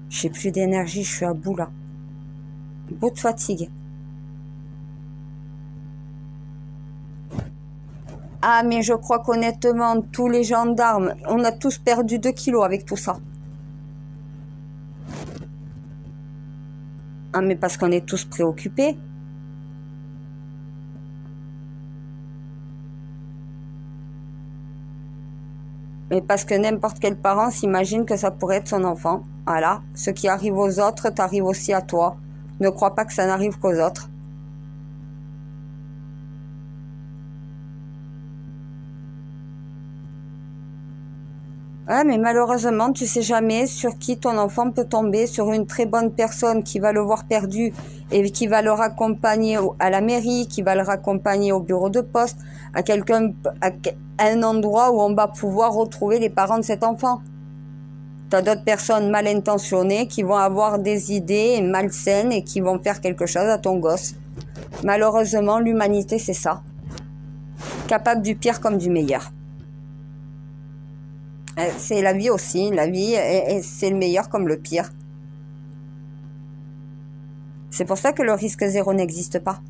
J'ai plus d'énergie, je suis à bout là. Bout de fatigue. Ah, mais je crois qu'honnêtement, tous les gendarmes, on a tous perdu 2 kilos avec tout ça. Ah, mais parce qu'on est tous préoccupés. Mais parce que n'importe quel parent s'imagine que ça pourrait être son enfant. Voilà, ce qui arrive aux autres t'arrive aussi à toi. Ne crois pas que ça n'arrive qu'aux autres. Ouais, mais malheureusement, tu sais jamais sur qui ton enfant peut tomber, sur une très bonne personne qui va le voir perdu et qui va le raccompagner à la mairie, qui va le raccompagner au bureau de poste, à un endroit où on va pouvoir retrouver les parents de cet enfant. T'as d'autres personnes mal intentionnées qui vont avoir des idées malsaines et qui vont faire quelque chose à ton gosse. Malheureusement, l'humanité, c'est ça. Capable du pire comme du meilleur. C'est la vie aussi. La vie, c'est le meilleur comme le pire. C'est pour ça que le risque zéro n'existe pas.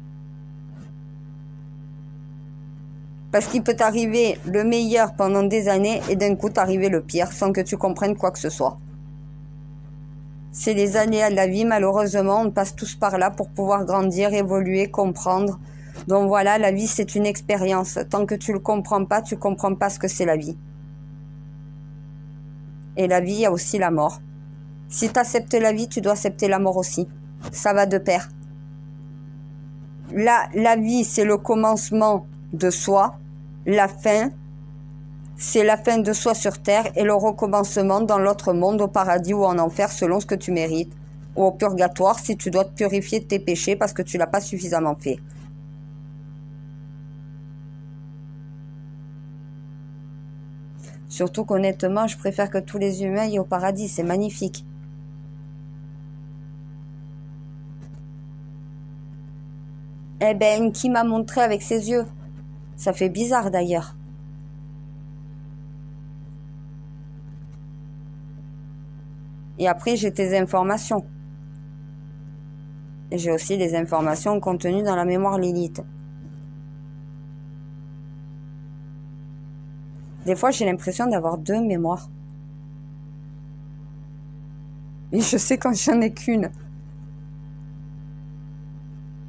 Parce qu'il peut t'arriver le meilleur pendant des années et d'un coup t'arriver le pire sans que tu comprennes quoi que ce soit. C'est les aléas de la vie, malheureusement, on passe tous par là pour pouvoir grandir, évoluer, comprendre. Donc voilà, la vie c'est une expérience. Tant que tu le comprends pas ce que c'est la vie. Et la vie, il y a aussi la mort. Si tu acceptes la vie, tu dois accepter la mort aussi. Ça va de pair. La vie, c'est le commencement de soi. La fin, c'est la fin de soi sur terre et le recommencement dans l'autre monde, au paradis ou en enfer, selon ce que tu mérites. Ou au purgatoire, si tu dois te purifier de tes péchés parce que tu l'as pas suffisamment fait. Surtout qu'honnêtement, je préfère que tous les humains aillent au paradis. C'est magnifique. Eh ben, qui m'a montré avec ses yeux. Ça fait bizarre d'ailleurs. Et après, j'ai tes informations. Et j'ai aussi les informations contenues dans la mémoire Lilith. Des fois, j'ai l'impression d'avoir 2 mémoires. Et je sais quand j'en ai qu'une.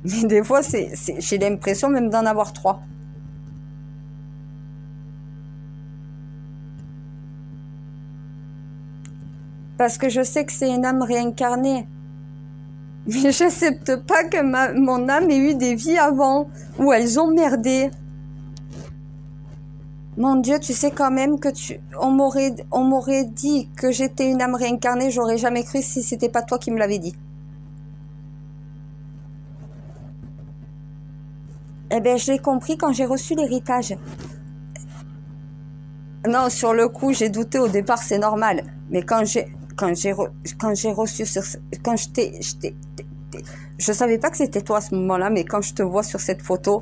Mais des fois, j'ai l'impression même d'en avoir 3. Parce que je sais que c'est une âme réincarnée. Mais j'accepte pas que mon âme ait eu des vies avant, où elles ont merdé. Mon Dieu, tu sais quand même que on m'aurait dit que j'étais une âme réincarnée, j'aurais jamais cru si c'était pas toi qui me l'avais dit. Eh ben, je l'ai compris quand j'ai reçu l'héritage. Non, sur le coup, j'ai douté au départ, c'est normal. Mais quand je savais pas que c'était toi à ce moment-là, mais quand je te vois sur cette photo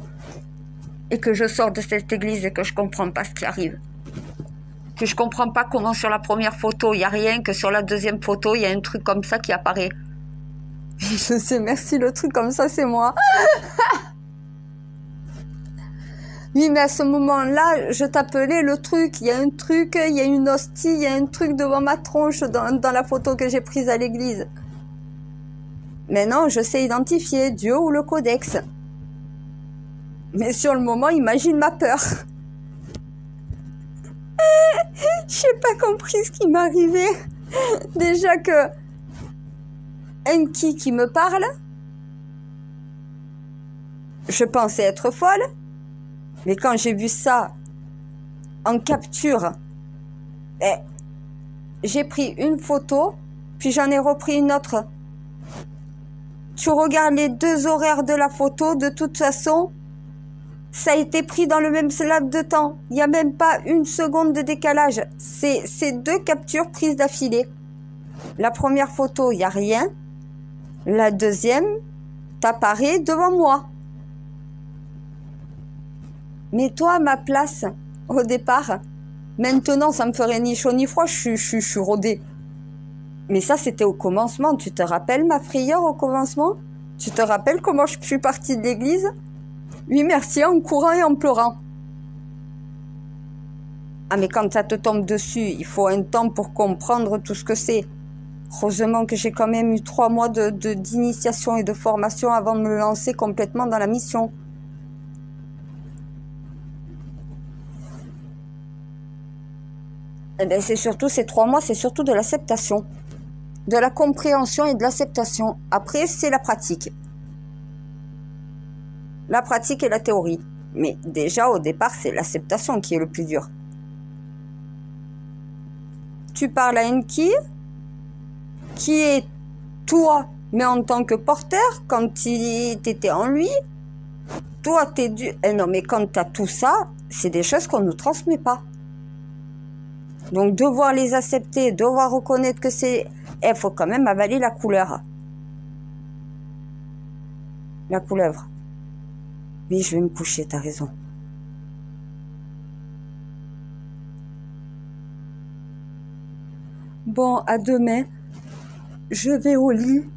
et que je sors de cette église et que je comprends pas ce qui arrive, que je comprends pas comment sur la première photo il y a rien, que sur la deuxième photo il y a un truc comme ça qui apparaît. Je sais, merci, le truc comme ça c'est moi. Oui, mais à ce moment-là, je t'appelais le truc. Il y a un truc, il y a une hostie, il y a un truc devant ma tronche dans la photo que j'ai prise à l'église. Mais non, je sais identifier Dieu ou le codex. Mais sur le moment, imagine ma peur. J'ai pas compris ce qui m'arrivait. Déjà que Enki qui me parle, je pensais être folle. Mais quand j'ai vu ça en capture, j'ai pris une photo, puis j'en ai repris une autre. Tu regardes les 2 horaires de la photo, de toute façon, ça a été pris dans le même laps de temps. Il n'y a même pas 1 seconde de décalage. C'est 2 captures prises d'affilée. La première photo, il n'y a rien. La deuxième, t'apparaît devant moi. Mais toi, à ma place, au départ, maintenant, ça me ferait ni chaud ni froid, je suis rodée. Mais ça, c'était au commencement. Tu te rappelles ma frayeur au commencement? Tu te rappelles comment je suis partie de l'église? Oui, merci, en courant et en pleurant. Ah, mais quand ça te tombe dessus, il faut un temps pour comprendre tout ce que c'est. Heureusement que j'ai quand même eu 3 mois d'initiation et de formation avant de me lancer complètement dans la mission. Eh ben, c'est surtout ces 3 mois, c'est surtout de l'acceptation. De la compréhension et de l'acceptation. Après, c'est la pratique. La pratique et la théorie. Mais déjà, au départ, c'est l'acceptation qui est le plus dur. Tu parles à Enki, qui est toi, mais en tant que porteur, quand il était en lui, toi, t'es dû... Eh non, mais quand t'as tout ça, c'est des choses qu'on ne nous transmet pas. Donc, devoir les accepter, devoir reconnaître que c'est... Il faut quand même avaler la couleur. La couleuvre. Oui, je vais me coucher, t'as raison. Bon, à demain. Je vais au lit.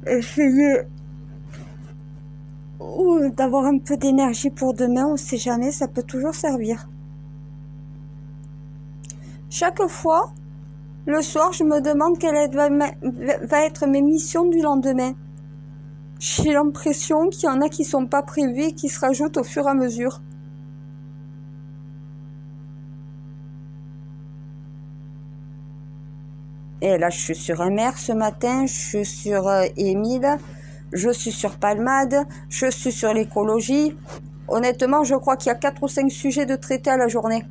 Essayer d'avoir un peu d'énergie pour demain, on sait jamais, ça peut toujours servir. Chaque fois, le soir, je me demande quelle va être mes missions du lendemain. J'ai l'impression qu'il y en a qui sont pas prévues et qui se rajoutent au fur et à mesure. Et là, je suis sur MR ce matin, je suis sur Émile, je suis sur Palmade, je suis sur l'écologie. Honnêtement, je crois qu'il y a 4 ou 5 sujets de traiter à la journée.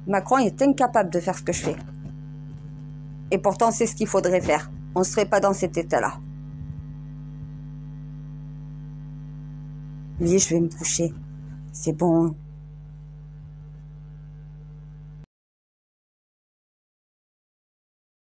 Macron est incapable de faire ce que je fais. Et pourtant, c'est ce qu'il faudrait faire. On ne serait pas dans cet état-là. Oui, je vais me coucher. C'est bon.